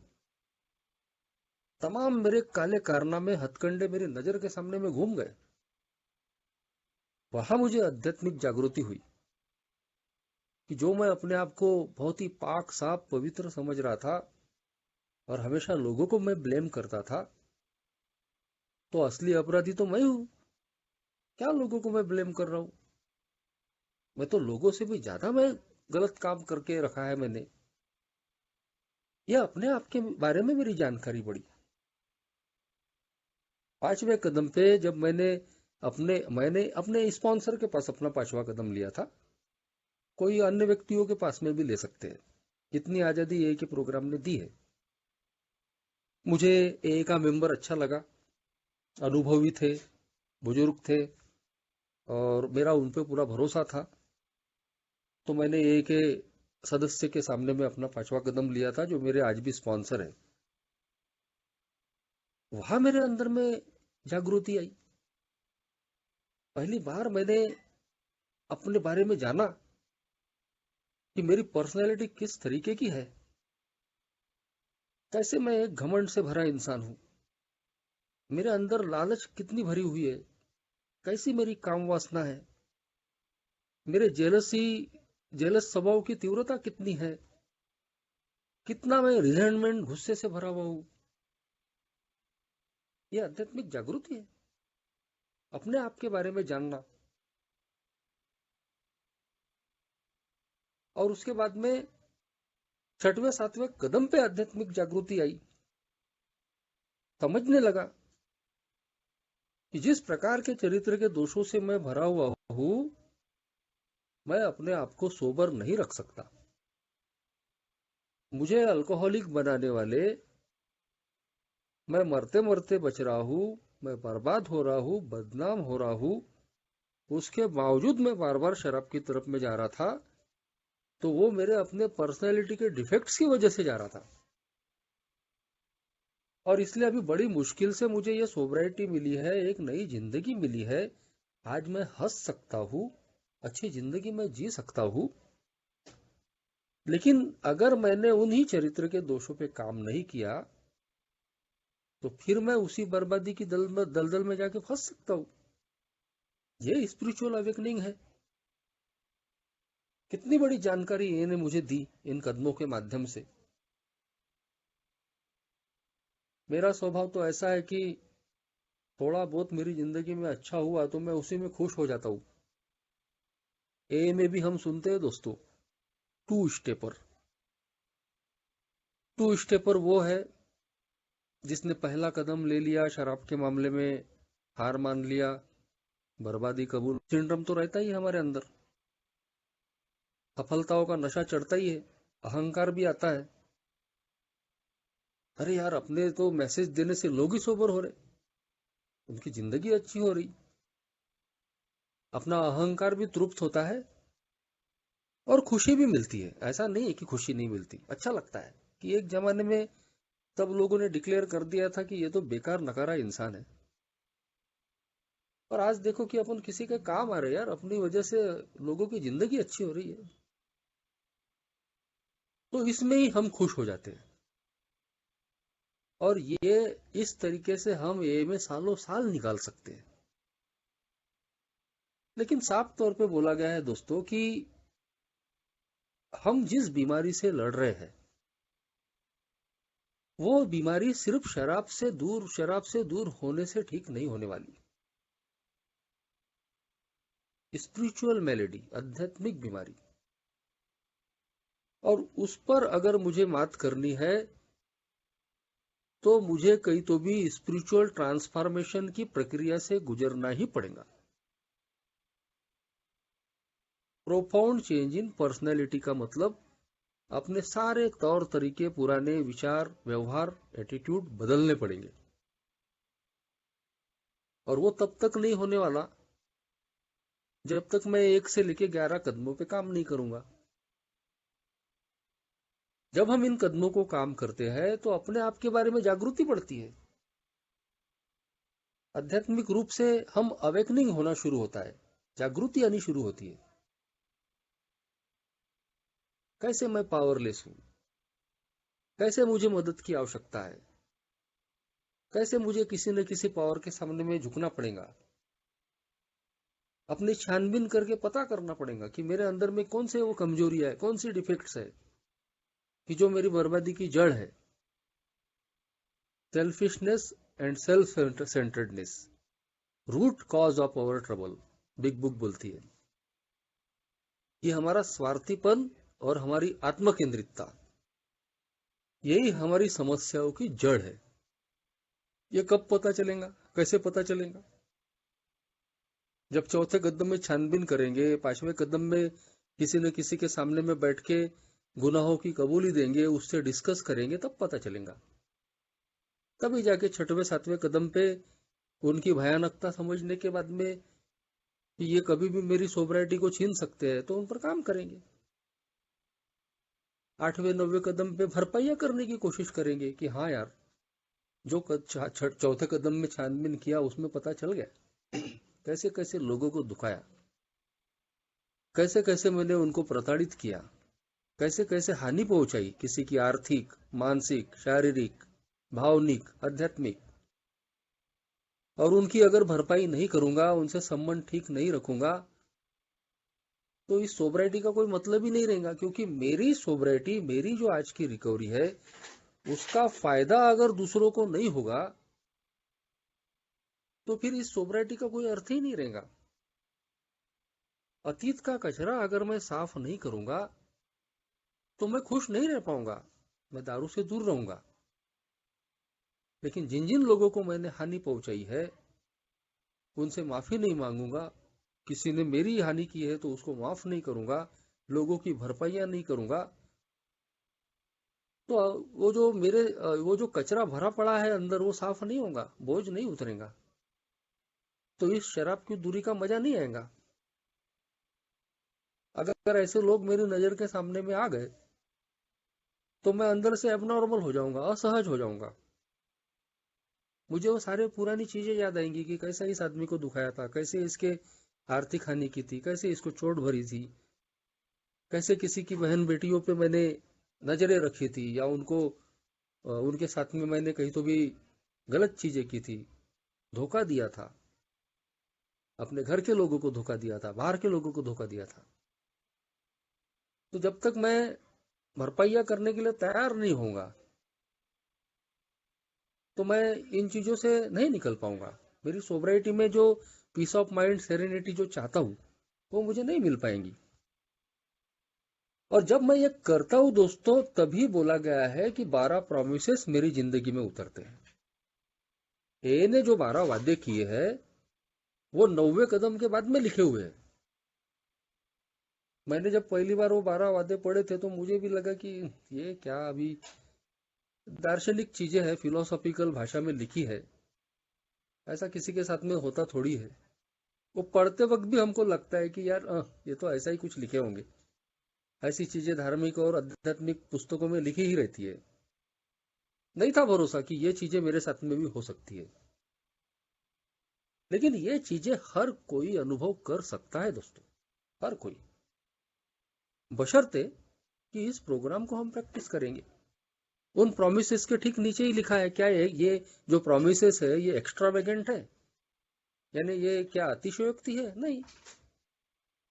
तमाम मेरे काले कारनामे, हथकंडे मेरी नजर के सामने में घूम गए। वहां मुझे आध्यात्मिक जागृति हुई कि जो मैं अपने आप को बहुत ही पाक साफ पवित्र समझ रहा था और हमेशा लोगों को मैं ब्लेम करता था, तो असली अपराधी तो मैं हूं। क्या लोगों को मैं ब्लेम कर रहा हूं? मैं तो लोगों से भी ज्यादा मैं गलत काम करके रखा है मैंने। यह अपने आप के बारे में मेरी जानकारी बढ़ी। पांचवें कदम पे जब मैंने अपने स्पॉन्सर के पास अपना पांचवा कदम लिया था, कोई अन्य व्यक्तियों के पास में भी ले सकते हैं, इतनी आजादी ए के प्रोग्राम ने दी है। मुझे ए का मेंबर अच्छा लगा, अनुभवी थे, बुजुर्ग थे, और मेरा उन पे पूरा भरोसा था। तो मैंने ए के सदस्य के सामने में अपना पांचवा कदम लिया था, जो मेरे आज भी स्पॉन्सर है। वहां मेरे अंदर में जागृति आई। पहली बार मैंने अपने बारे में जाना कि मेरी पर्सनैलिटी किस तरीके की है, कैसे मैं एक घमंड से भरा इंसान हूं, मेरे अंदर लालच कितनी भरी हुई है, कैसी मेरी काम वासना है, मेरे जेलस स्वभाव की तीव्रता कितनी है, कितना मैं रिजेंटमेंट, गुस्से से भरा हुआ हूं। यह आध्यात्मिक जागृति है, अपने आप के बारे में जानना। और उसके बाद में छठवें सातवें कदम पे आध्यात्मिक जागृति आई। समझने लगा कि जिस प्रकार के चरित्र के दोषों से मैं भरा हुआ हूं, मैं अपने आप को सोबर नहीं रख सकता। मुझे अल्कोहलिक बनाने वाले, मैं मरते मरते बच रहा हूं, मैं बर्बाद हो रहा हूं, बदनाम हो रहा हूं, उसके बावजूद मैं बार बार शराब की तरफ में जा रहा था, तो वो मेरे अपने पर्सनैलिटी के डिफेक्ट्स की वजह से जा रहा था। और इसलिए अभी बड़ी मुश्किल से मुझे ये सोब्राइटी मिली है, एक नई जिंदगी मिली है। आज मैं हंस सकता हूं, अच्छी जिंदगी में जी सकता हूं। लेकिन अगर मैंने उन्हीं चरित्र के दोषों पे काम नहीं किया, तो फिर मैं उसी बर्बादी की दलदल में जाके फंस सकता हूं। ये स्पिरिचुअल अवेकनिंग है। कितनी बड़ी जानकारी इन्हें मुझे दी इन कदमों के माध्यम से। मेरा स्वभाव तो ऐसा है कि थोड़ा बहुत मेरी जिंदगी में अच्छा हुआ तो मैं उसी में खुश हो जाता हूं। ए में भी हम सुनते हैं दोस्तों, टू स्टेपर। टू स्टेपर वो है जिसने पहला कदम ले लिया, शराब के मामले में हार मान लिया, बर्बादी कबूल। सिंड्रोम तो रहता ही है हमारे अंदर, सफलताओं का नशा चढ़ता ही है, अहंकार भी आता है। अरे यार, अपने तो मैसेज देने से लोग ही सोबर हो रहे, उनकी जिंदगी अच्छी हो रही, अपना अहंकार भी तृप्त होता है और खुशी भी मिलती है। ऐसा नहीं है कि खुशी नहीं मिलती, अच्छा लगता है कि एक जमाने में सब लोगों ने डिक्लेयर कर दिया था कि ये तो बेकार नकारा इंसान है, और आज देखो कि अपन किसी के काम आ रहे हैं यार, अपनी वजह से लोगों की जिंदगी अच्छी हो रही है, तो इसमें ही हम खुश हो जाते हैं। और ये इस तरीके से हम ये में सालों साल निकाल सकते हैं। लेकिन साफ तौर पे बोला गया है दोस्तों कि हम जिस बीमारी से लड़ रहे हैं वो बीमारी सिर्फ शराब से दूर होने से ठीक नहीं होने वाली। स्पिरिचुअल मैलेडी, आध्यात्मिक बीमारी, और उस पर अगर मुझे मात करनी है तो मुझे कहीं तो भी स्पिरिचुअल ट्रांसफॉर्मेशन की प्रक्रिया से गुजरना ही पड़ेगा। प्रोफाउंड चेंज इन पर्सनैलिटी का मतलब अपने सारे तौर तरीके, पुराने विचार, व्यवहार, एटीट्यूड बदलने पड़ेंगे। और वो तब तक नहीं होने वाला जब तक मैं 1 से लेके 11 कदमों पे काम नहीं करूंगा। जब हम इन कदमों को काम करते हैं तो अपने आप के बारे में जागृति बढ़ती है, आध्यात्मिक रूप से हम अवेकनिंग होना शुरू होता है, जागृति आनी शुरू होती है। कैसे मैं पावरलेस हूं, कैसे मुझे मदद की आवश्यकता है, कैसे मुझे किसी न किसी पावर के सामने में झुकना पड़ेगा, अपनी छानबीन करके पता करना पड़ेगा कि मेरे अंदर में कौन से वो कमजोरी है, कौन सी डिफेक्ट्स है कि जो मेरी बर्बादी की जड़ है। Selfishness and self centredness, root cause of our trouble, big book बोलती है। ये हमारा स्वार्थीपन और हमारी आत्मकेंद्रितता, यही हमारी समस्याओं की जड़ है। ये कब पता चलेगा, कैसे पता चलेगा? जब चौथे कदम में छानबीन करेंगे, 5वें कदम में किसी न किसी के सामने में बैठ के गुनाहों की कबूली देंगे, उससे डिस्कस करेंगे, तब पता चलेगा। तभी जाके 6वें 7वें कदम पे उनकी भयानकता समझने के बाद में कि ये कभी भी मेरी सोबराइटी को छीन सकते हैं, तो उन पर काम करेंगे। 8वें 9वें कदम पे भरपाइयां करने की कोशिश करेंगे कि हाँ यार, जो चौथे कदम में छानबीन किया उसमें पता चल गया कैसे कैसे लोगों को दुखाया, कैसे कैसे मैंने उनको प्रताड़ित किया, कैसे कैसे हानि पहुंचाई, किसी की आर्थिक, मानसिक, शारीरिक, भावनिक, आध्यात्मिक। और उनकी अगर भरपाई नहीं करूंगा, उनसे संबंध ठीक नहीं रखूंगा, तो इस सोबराइटी का कोई मतलब ही नहीं रहेगा। क्योंकि मेरी सोबराइटी, मेरी जो आज की रिकवरी है, उसका फायदा अगर दूसरों को नहीं होगा तो फिर इस सोबराइटी का कोई अर्थ ही नहीं रहेगा। अतीत का कचरा अगर मैं साफ नहीं करूंगा तो मैं खुश नहीं रह पाऊंगा, मैं दारू से दूर रहूंगा। लेकिन जिन जिन लोगों को मैंने हानि पहुंचाई है उनसे माफी नहीं मांगूंगा, किसी ने मेरी हानि की है तो उसको माफ नहीं करूंगा, लोगों की भरपाइयां नहीं करूंगा, तो वो जो कचरा भरा पड़ा है अंदर, वो साफ नहीं होगा, बोझ नहीं उतरेगा। तो इस शराब की दूरी का मजा नहीं आएगा। अगर ऐसे लोग मेरी नजर के सामने में आ गए तो मैं अंदर से एबनॉर्मल हो जाऊंगा, असहज हो जाऊंगा। मुझे वो सारे पुरानी चीजें याद आएंगी कि कैसे इस आदमी को दुखाया था, कैसे इसके आर्थिक हानि की थी, कैसे इसको चोट भरी थी, कैसे किसी की बहन बेटियों पे मैंने नजरें रखी थी, या उनके साथ में मैंने कहीं तो भी गलत चीजें की थी, धोखा दिया था, अपने घर के लोगों को धोखा दिया था, बाहर के लोगों को धोखा दिया था। तो जब तक मैं भरपाइयां करने के लिए तैयार नहीं होऊंगा तो मैं इन चीजों से नहीं निकल पाऊंगा। मेरी सोबराइटी में जो पीस ऑफ माइंड, सेरेनिटी जो चाहता हूं, वो मुझे नहीं मिल पाएंगी। और जब मैं ये करता हूं दोस्तों, तभी बोला गया है कि 12 प्रोमिसेस मेरी जिंदगी में उतरते हैं। ए ने जो 12 वादे किए हैं वो 9वें कदम के बाद में लिखे हुए हैं। मैंने जब पहली बार वो 12 वादे पढ़े थे तो मुझे भी लगा कि ये क्या अभी दार्शनिक चीजें हैं, फिलोसॉफिकल भाषा में लिखी है, ऐसा किसी के साथ में होता थोड़ी है। वो पढ़ते वक्त भी हमको लगता है कि यार ये तो ऐसा ही कुछ लिखे होंगे। ऐसी चीजें धार्मिक और आध्यात्मिक पुस्तकों में लिखी ही रहती है। नहीं था भरोसा कि ये चीजें मेरे साथ में भी हो सकती है। लेकिन ये चीजें हर कोई अनुभव कर सकता है दोस्तों, हर कोई, बशर्ते कि इस प्रोग्राम को हम प्रैक्टिस करेंगे। उन प्रोमिसेस के ठीक नीचे ही लिखा है, क्या है ये जो प्रोमिसेस है ये एक्स्ट्रावेगेंट है, यानी ये क्या अतिशयोक्ति है? नहीं,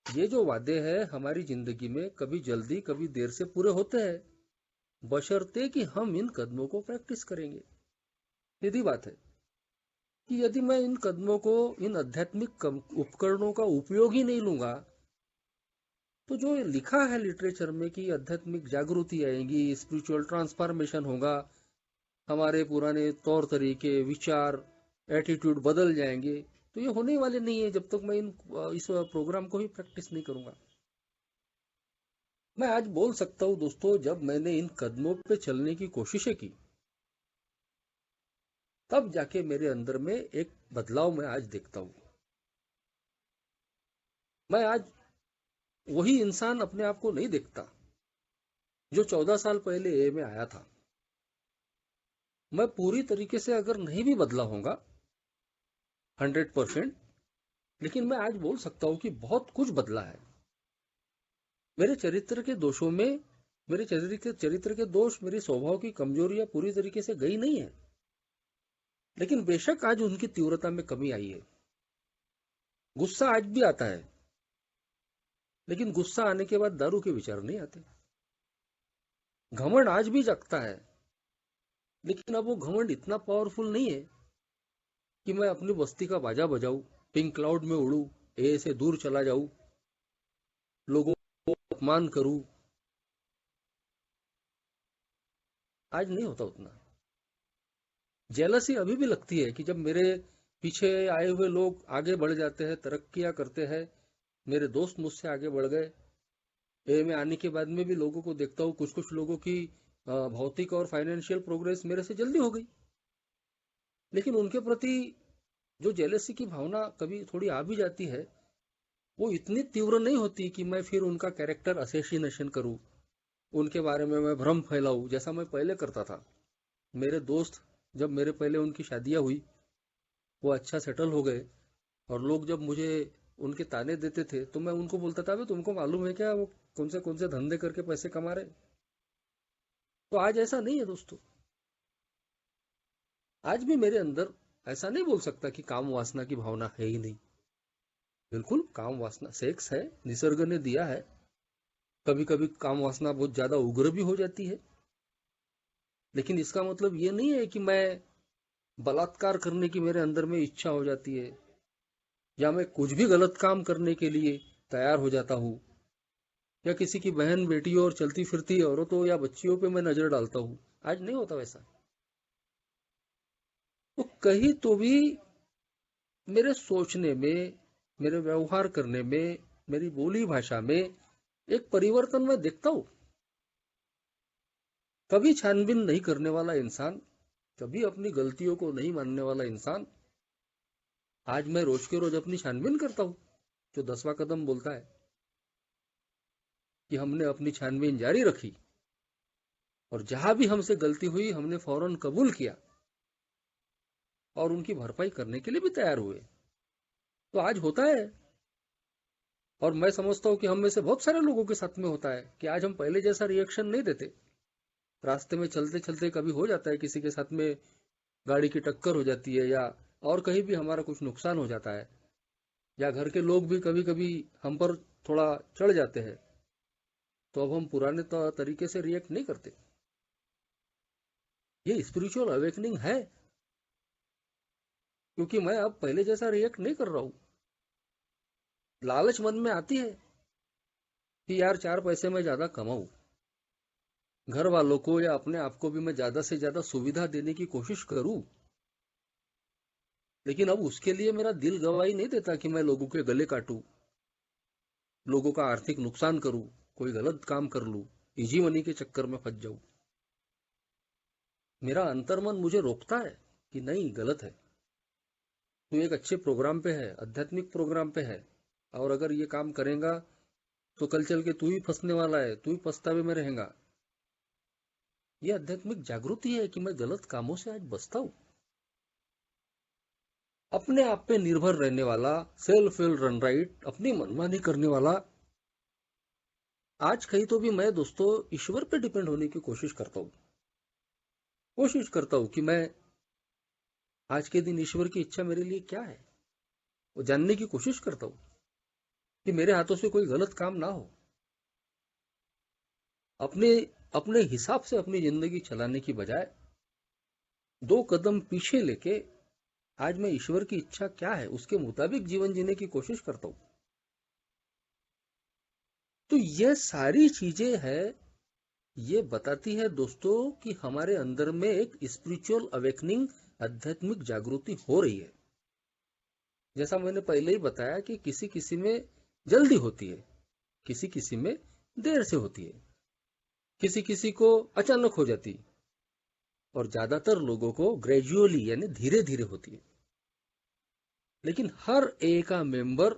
ये जो वादे हैं हमारी जिंदगी में कभी जल्दी कभी देर से पूरे होते हैं, बशर्ते कि हम इन कदमों को प्रैक्टिस करेंगे। सीधी बात है कि यदि मैं इन कदमों को, इन आध्यात्मिक उपकरणों का उपयोग ही नहीं लूंगा, तो जो लिखा है लिटरेचर में कि आध्यात्मिक जागृति आएगी, स्पिरिचुअल ट्रांसफॉर्मेशन होगा, हमारे पुराने तौर तरीके, विचार, एटीट्यूड बदल जाएंगे, तो ये होने वाले नहीं है जब तक मैं इस प्रोग्राम को ही प्रैक्टिस नहीं करूंगा। मैं आज बोल सकता हूं दोस्तों, जब मैंने इन कदमों पे चलने की कोशिशें की, तब जाके मेरे अंदर में एक बदलाव मैं आज देखता हूं। मैं आज वही इंसान अपने आप को नहीं देखता जो 14 साल पहले ए में आया था। मैं पूरी तरीके से अगर नहीं भी बदला होगा 100%, लेकिन मैं आज बोल सकता हूं कि बहुत कुछ बदला है। मेरे चरित्र के दोषों में, मेरे चरित्र के दोष, मेरी स्वभाव की कमजोरियां पूरी तरीके से गई नहीं है, लेकिन बेशक आज उनकी तीव्रता में कमी आई है। गुस्सा आज भी आता है, लेकिन गुस्सा आने के बाद दारू के विचार नहीं आते। घमंड आज भी जगता है, लेकिन अब वो घमंड इतना पावरफुल नहीं है कि मैं अपनी बस्ती का बाजा बजाऊं, पिंक क्लाउड में उड़ूं, ए से दूर चला जाऊं, लोगों को अपमान करूं। आज नहीं होता उतना। जेलसी अभी भी लगती है कि जब मेरे पीछे आए हुए लोग आगे बढ़ जाते हैं, तरक्कियां करते हैं, मेरे दोस्त मुझसे आगे बढ़ गए, ए में आने के बाद में भी लोगों को देखता हूँ, कुछ कुछ लोगों की भौतिक और फाइनेंशियल प्रोग्रेस मेरे से जल्दी हो गई, लेकिन उनके प्रति जो जेलसी की भावना कभी थोड़ी आ भी जाती है, वो इतनी तीव्र नहीं होती कि मैं फिर उनका कैरेक्टर असेसिनेशन करूं, उनके बारे में मैं भ्रम फैलाऊं जैसा मैं पहले करता था। मेरे दोस्त, जब मेरे पहले उनकी शादियां हुई, वो अच्छा सेटल हो गए, और लोग जब मुझे उनके ताने देते थे तो मैं उनको बोलता था, तुमको मालूम है क्या वो कौन से धंधे करके पैसे कमा रहे? तो आज ऐसा नहीं है दोस्तों। आज भी मेरे अंदर ऐसा नहीं बोल सकता कि काम वासना की भावना है ही नहीं। बिल्कुल काम वासना, सेक्स है, निसर्ग ने दिया है। कभी कभी काम वासना बहुत ज्यादा उग्र भी हो जाती है, लेकिन इसका मतलब ये नहीं है कि मैं बलात्कार करने की मेरे अंदर में इच्छा हो जाती है, या मैं कुछ भी गलत काम करने के लिए तैयार हो जाता हूँ, या किसी की बहन बेटियों और चलती फिरती औरतों या बच्चियों पे मैं नजर डालता हूँ। आज नहीं होता वैसा। तो कहीं तो भी मेरे सोचने में, मेरे व्यवहार करने में, मेरी बोली भाषा में एक परिवर्तन मैं देखता हूं। कभी छानबीन नहीं करने वाला इंसान, कभी अपनी गलतियों को नहीं मानने वाला इंसान, आज मैं रोज के रोज अपनी छानबीन करता हूं। जो 10वां कदम बोलता है कि हमने अपनी छानबीन जारी रखी, और जहां भी हमसे गलती हुई हमने फौरन कबूल किया और उनकी भरपाई करने के लिए भी तैयार हुए। तो आज होता है, और मैं समझता हूं कि हम में से बहुत सारे लोगों के साथ में होता है कि आज हम पहले जैसा रिएक्शन नहीं देते। रास्ते में चलते चलते कभी हो जाता है किसी के साथ में गाड़ी की टक्कर हो जाती है, या और कहीं भी हमारा कुछ नुकसान हो जाता है, या घर के लोग भी कभी कभी हम पर थोड़ा चढ़ जाते हैं, तो अब हम पुराने तरीके से रिएक्ट नहीं करते। ये स्पिरिचुअल अवेकनिंग है, क्योंकि मैं अब पहले जैसा रिएक्ट नहीं कर रहा हूं। लालच मन में आती है कि यार 4 पैसे मैं ज्यादा कमाऊं, घर वालों को या अपने आप को भी मैं ज्यादा से ज्यादा सुविधा देने की कोशिश करूं, लेकिन अब उसके लिए मेरा दिल गवाही नहीं देता कि मैं लोगों के गले काटूं, लोगों का आर्थिक नुकसान करूं, कोई गलत काम कर लूं, इजी मनी के चक्कर में फंस जाऊं। मेरा अंतर्मन मुझे रोकता है कि नहीं, गलत है, तू एक अच्छे प्रोग्राम पे है, आध्यात्मिक प्रोग्राम पे है, और अगर ये काम करेगा तो कल चल के तू ही फंसने वाला है, तू ही पछतावे में रहेगा। ये आध्यात्मिक जागृति है कि मैं गलत कामों से आज बचता हूं। अपने आप पे निर्भर रहने वाला, सेल्फ विल रन राइट, अपनी मनमानी करने वाला, आज कहीं तो भी मैं दोस्तों ईश्वर पे डिपेंड होने की कोशिश करता हूँ। कोशिश करता हूँ कि मैं आज के दिन ईश्वर की इच्छा मेरे लिए क्या है, वो जानने की कोशिश करता हूँ कि मेरे हाथों से कोई गलत काम ना हो। अपने अपने हिसाब से अपनी जिंदगी चलाने की बजाय 2 कदम पीछे लेके आज मैं ईश्वर की इच्छा क्या है उसके मुताबिक जीवन जीने की कोशिश करता हूँ। तो ये सारी चीजें हैं, ये बताती है दोस्तों कि हमारे अंदर में एक स्पिरिचुअल अवेकनिंग, आध्यात्मिक जागृति हो रही है। जैसा मैंने पहले ही बताया कि किसी किसी में जल्दी होती है, किसी किसी में देर से होती है, किसी किसी को अचानक हो जाती है, और ज्यादातर लोगों को ग्रेजुअली यानी धीरे धीरे होती है। लेकिन हर एक का मेंबर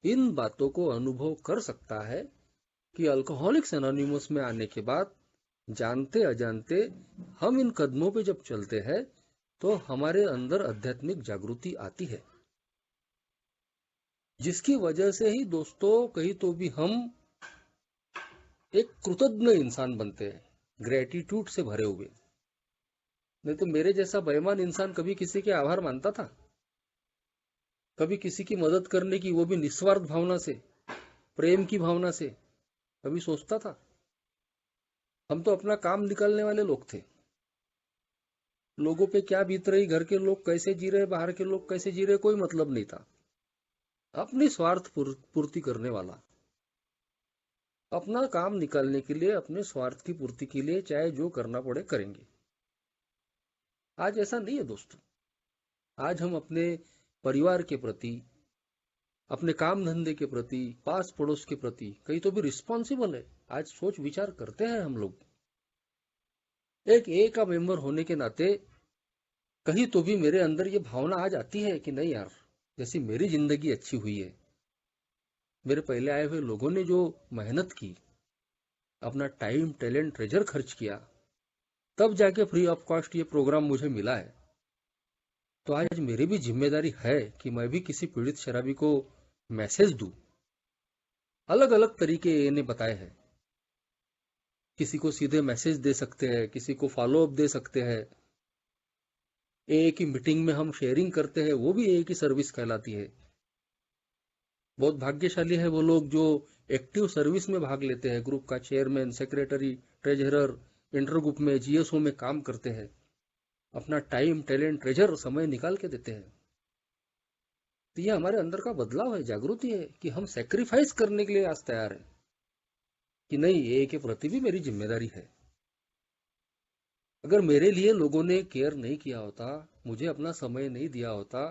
इन बातों को अनुभव कर सकता है कि अल्कोहलिक्स एनोनिमस में आने के बाद जानते अजानते हम इन कदमों पे जब चलते हैं तो हमारे अंदर आध्यात्मिक जागृति आती है, जिसकी वजह से ही दोस्तों कहीं तो भी हम एक कृतज्ञ इंसान बनते हैं, ग्रेटिट्यूड से भरे हुए। नहीं तो मेरे जैसा बेईमान इंसान कभी किसी के आभार मानता था? कभी किसी की मदद करने की, वो भी निस्वार्थ भावना से, प्रेम की भावना से कभी सोचता था? हम तो अपना काम निकालने वाले लोग थे। लोगों पे क्या बीत रही, घर के लोग कैसे जी रहे, बाहर के लोग कैसे जी रहे, कोई मतलब नहीं था। अपनी स्वार्थ पूर्ति करने वाला, अपना काम निकालने के लिए, अपने स्वार्थ की पूर्ति के लिए चाहे जो करना पड़े करेंगे। आज ऐसा नहीं है दोस्तों। आज हम अपने परिवार के प्रति, अपने काम धंधे के प्रति, पास पड़ोस के प्रति कहीं तो भी रिस्पॉन्सिबल है। आज सोच विचार करते हैं हम लोग। एक ए का मेंबर होने के नाते कहीं तो भी मेरे अंदर ये भावना आ जाती है कि नहीं यार, जैसी मेरी जिंदगी अच्छी हुई है, मेरे पहले आए हुए लोगों ने जो मेहनत की, अपना टाइम टैलेंट ट्रेजर खर्च किया, तब जाके फ्री ऑफ कॉस्ट ये प्रोग्राम मुझे मिला है। तो आज मेरी भी जिम्मेदारी है कि मैं भी किसी पीड़ित शराबी को मैसेज दूं। अलग अलग तरीके इन्हें बताए हैं। किसी को सीधे मैसेज दे सकते हैं, किसी को फॉलो अप दे सकते हैं। एक ही मीटिंग में हम शेयरिंग करते हैं, वो भी एक ही सर्विस कहलाती है। बहुत भाग्यशाली है वो लोग जो एक्टिव सर्विस में भाग लेते हैं, ग्रुप का chairman, secretary, treasurer, inter group में, जीएसओ में काम करते हैं, अपना टाइम टैलेंट ट्रेजर समय निकाल के देते हैं। तो ये हमारे अंदर का बदलाव है, जागृति है कि हम सेक्रीफाइस करने के लिए आज तैयार हैं कि नहीं, ये के प्रति भी मेरी जिम्मेदारी है। अगर मेरे लिए लोगों ने केयर नहीं किया होता, मुझे अपना समय नहीं दिया होता,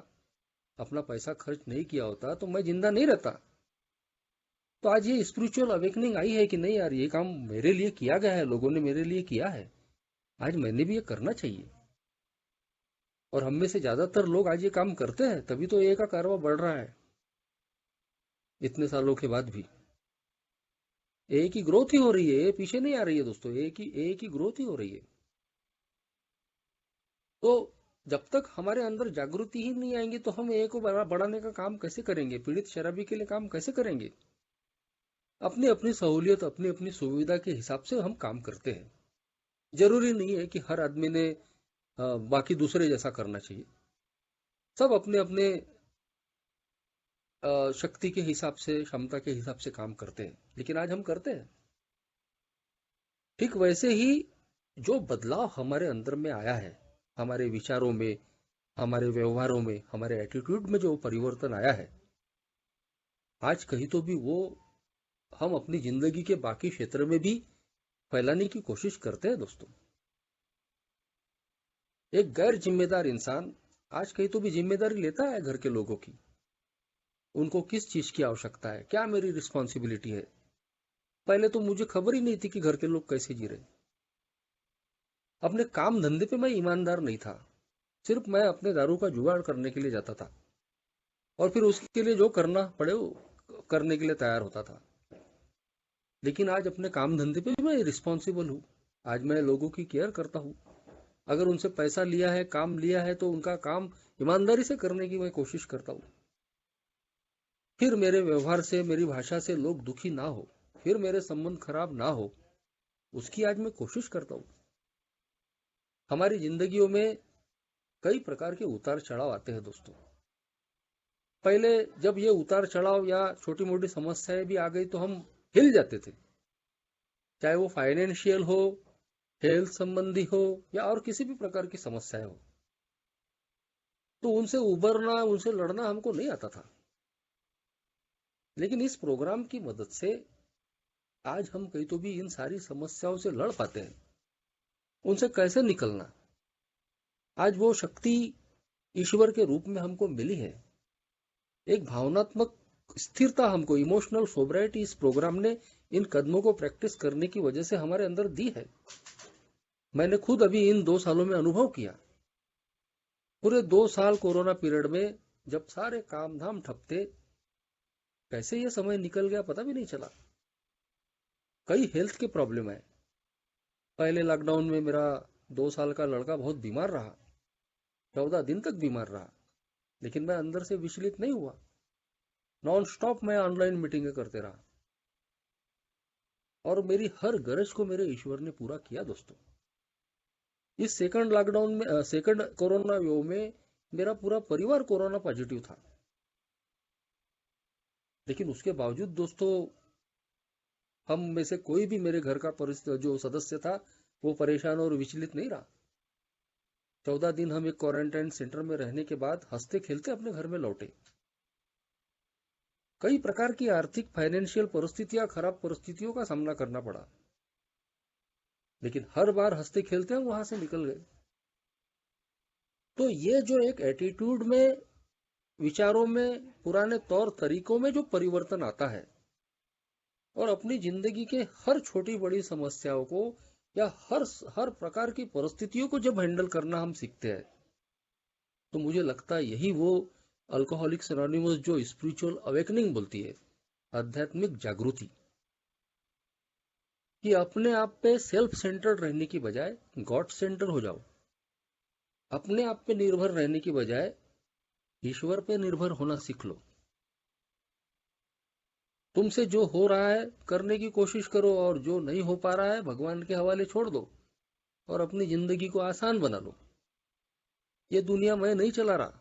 अपना पैसा खर्च नहीं किया होता, तो मैं जिंदा नहीं रहता। तो आज ये स्पिरिचुअल अवेकनिंग आई है कि नहीं यार, ये काम मेरे लिए किया गया है, लोगों ने मेरे लिए किया है, आज मैंने भी ये करना चाहिए। और हम में से ज्यादातर लोग आज ये काम करते हैं, तभी तो ये का कारवा बढ़ रहा है इतने सालों के बाद भी। एक ही ग्रोथ ही हो रही है, ये पीछे नहीं आ रही है दोस्तों, एक ही ग्रोथ ही हो रही है। तो जब तक हमारे अंदर जागृति ही नहीं आएंगी तो हम एक को बढ़ाने का काम कैसे करेंगे, पीड़ित शराबी के लिए काम कैसे करेंगे? अपनी अपनी सहूलियत, अपनी अपनी सुविधा के हिसाब से हम काम करते हैं। जरूरी नहीं है कि हर आदमी ने बाकी दूसरे जैसा करना चाहिए। सब अपने अपने शक्ति के हिसाब से, क्षमता के हिसाब से काम करते हैं, लेकिन आज हम करते हैं। ठीक वैसे ही जो बदलाव हमारे अंदर में आया है, हमारे विचारों में, हमारे व्यवहारों में, हमारे एटीट्यूड में जो परिवर्तन आया है, आज कहीं तो भी वो हम अपनी जिंदगी के बाकी क्षेत्र में भी फैलाने की कोशिश करते हैं दोस्तों। एक गैर जिम्मेदार इंसान आज कहीं तो भी जिम्मेदारी लेता है घर के लोगों की। उनको किस चीज की आवश्यकता है, क्या मेरी रिस्पॉन्सिबिलिटी है। पहले तो मुझे खबर ही नहीं थी कि घर के लोग कैसे जी रहे। अपने काम धंधे पे मैं ईमानदार नहीं था, सिर्फ मैं अपने दारू का जुगाड़ करने के लिए जाता था, और फिर उसके लिए जो करना पड़े वो करने के लिए तैयार होता था। लेकिन आज अपने काम धंधे पे भी मैं रिस्पॉन्सिबल हूँ। आज मैं लोगों की केयर करता हूँ। अगर उनसे पैसा लिया है, काम लिया है, तो उनका काम ईमानदारी से करने की मैं कोशिश करता हूँ। फिर मेरे व्यवहार से, मेरी भाषा से लोग दुखी ना हो, फिर मेरे संबंध खराब ना हो, उसकी आज मैं कोशिश करता हूँ। हमारी जिंदगियों में कई प्रकार के उतार चढ़ाव आते हैं दोस्तों। पहले जब ये उतार चढ़ाव या छोटी मोटी समस्याएं भी आ गई तो हम हिल जाते थे, चाहे वो फाइनेंशियल हो, हेल्थ संबंधी हो, या और किसी भी प्रकार की समस्याएं हो। तो उनसे उबरना, उनसे लड़ना हमको नहीं आता था। लेकिन इस प्रोग्राम की मदद से आज हम कहीं तो भी इन सारी समस्याओं से लड़ पाते हैं। उनसे कैसे निकलना, आज वो शक्ति ईश्वर के रूप में हमको मिली है। एक भावनात्मक स्थिरता हमको, इमोशनल सोबराइटी, इस प्रोग्राम ने इन कदमों को प्रैक्टिस करने की वजह से हमारे अंदर दी है। मैंने खुद अभी इन 2 सालों में अनुभव किया। पूरे 2 साल कोरोना पीरियड में जब सारे काम धाम ठप थे, कैसे ये समय निकल गया पता भी नहीं चला। कई हेल्थ के प्रॉब्लम है। पहले लॉकडाउन में मेरा 2 साल का लड़का बहुत बीमार रहा, 14 दिन तक बीमार रहा, लेकिन मैं अंदर से विचलित नहीं हुआ। नॉन स्टॉप मैं ऑनलाइन मीटिंगें करते रहा और मेरी हर गरज को मेरे ईश्वर ने पूरा किया दोस्तों। इस सेकंड लॉकडाउन में, सेकंड कोरोना वेव में मेरा पूरा परिवार कोरोना पॉजिटिव था, लेकिन उसके बावजूद दोस्तों हम में से कोई भी, मेरे घर का जो सदस्य था, वो परेशान और विचलित नहीं रहा। 14 दिन हम एक क्वारंटाइन सेंटर में रहने के बाद हंसते खेलते अपने घर में लौटे। कई प्रकार की आर्थिक, फाइनेंशियल परिस्थितियां, खराब परिस्थितियों का सामना करना पड़ा, लेकिन हर बार हंसते खेलते हम वहां से निकल गए। तो ये जो एक एटीट्यूड में, विचारों में, पुराने तौर तरीकों में जो परिवर्तन आता है और अपनी जिंदगी के हर छोटी बड़ी समस्याओं को या हर प्रकार की परिस्थितियों को जब हैंडल करना हम सीखते हैं, तो मुझे लगता है यही वो अल्कोहलिक्स एनोनिमस जो स्पिरिचुअल अवेकनिंग बोलती है, आध्यात्मिक जागृति, कि अपने आप पे सेल्फ सेंटर्ड रहने की बजाय गॉड सेंटर हो जाओ। अपने आप पे निर्भर रहने की बजाय ईश्वर पे निर्भर होना सीख लो। तुमसे जो हो रहा है करने की कोशिश करो, और जो नहीं हो पा रहा है भगवान के हवाले छोड़ दो और अपनी जिंदगी को आसान बना लो। ये दुनिया मैं नहीं चला रहा,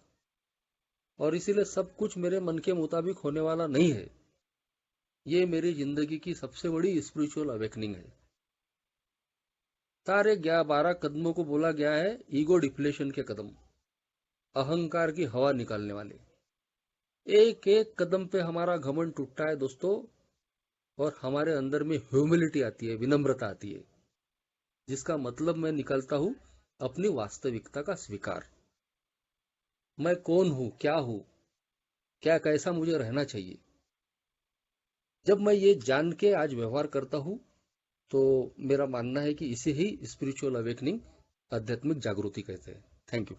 और इसीलिए सब कुछ मेरे मन के मुताबिक होने वाला नहीं है। ये मेरी जिंदगी की सबसे बड़ी स्पिरिचुअल अवेकनिंग है। सारे 12 कदमों को बोला गया है ईगो डिफ्लेशन के कदम, अहंकार की हवा निकालने वाले। एक एक कदम पे हमारा घमंड टूटता है दोस्तों, और हमारे अंदर में ह्यूमिलिटी आती है, विनम्रता आती है, जिसका मतलब मैं निकालता हूं अपनी वास्तविकता का स्वीकार। मैं कौन हूं, क्या हूं, क्या कैसा मुझे रहना चाहिए। जब मैं ये जान के आज व्यवहार करता हूं, तो मेरा मानना है कि इसे ही स्पिरिचुअल अवेकनिंग, आध्यात्मिक जागृति कहते हैं। Thank you.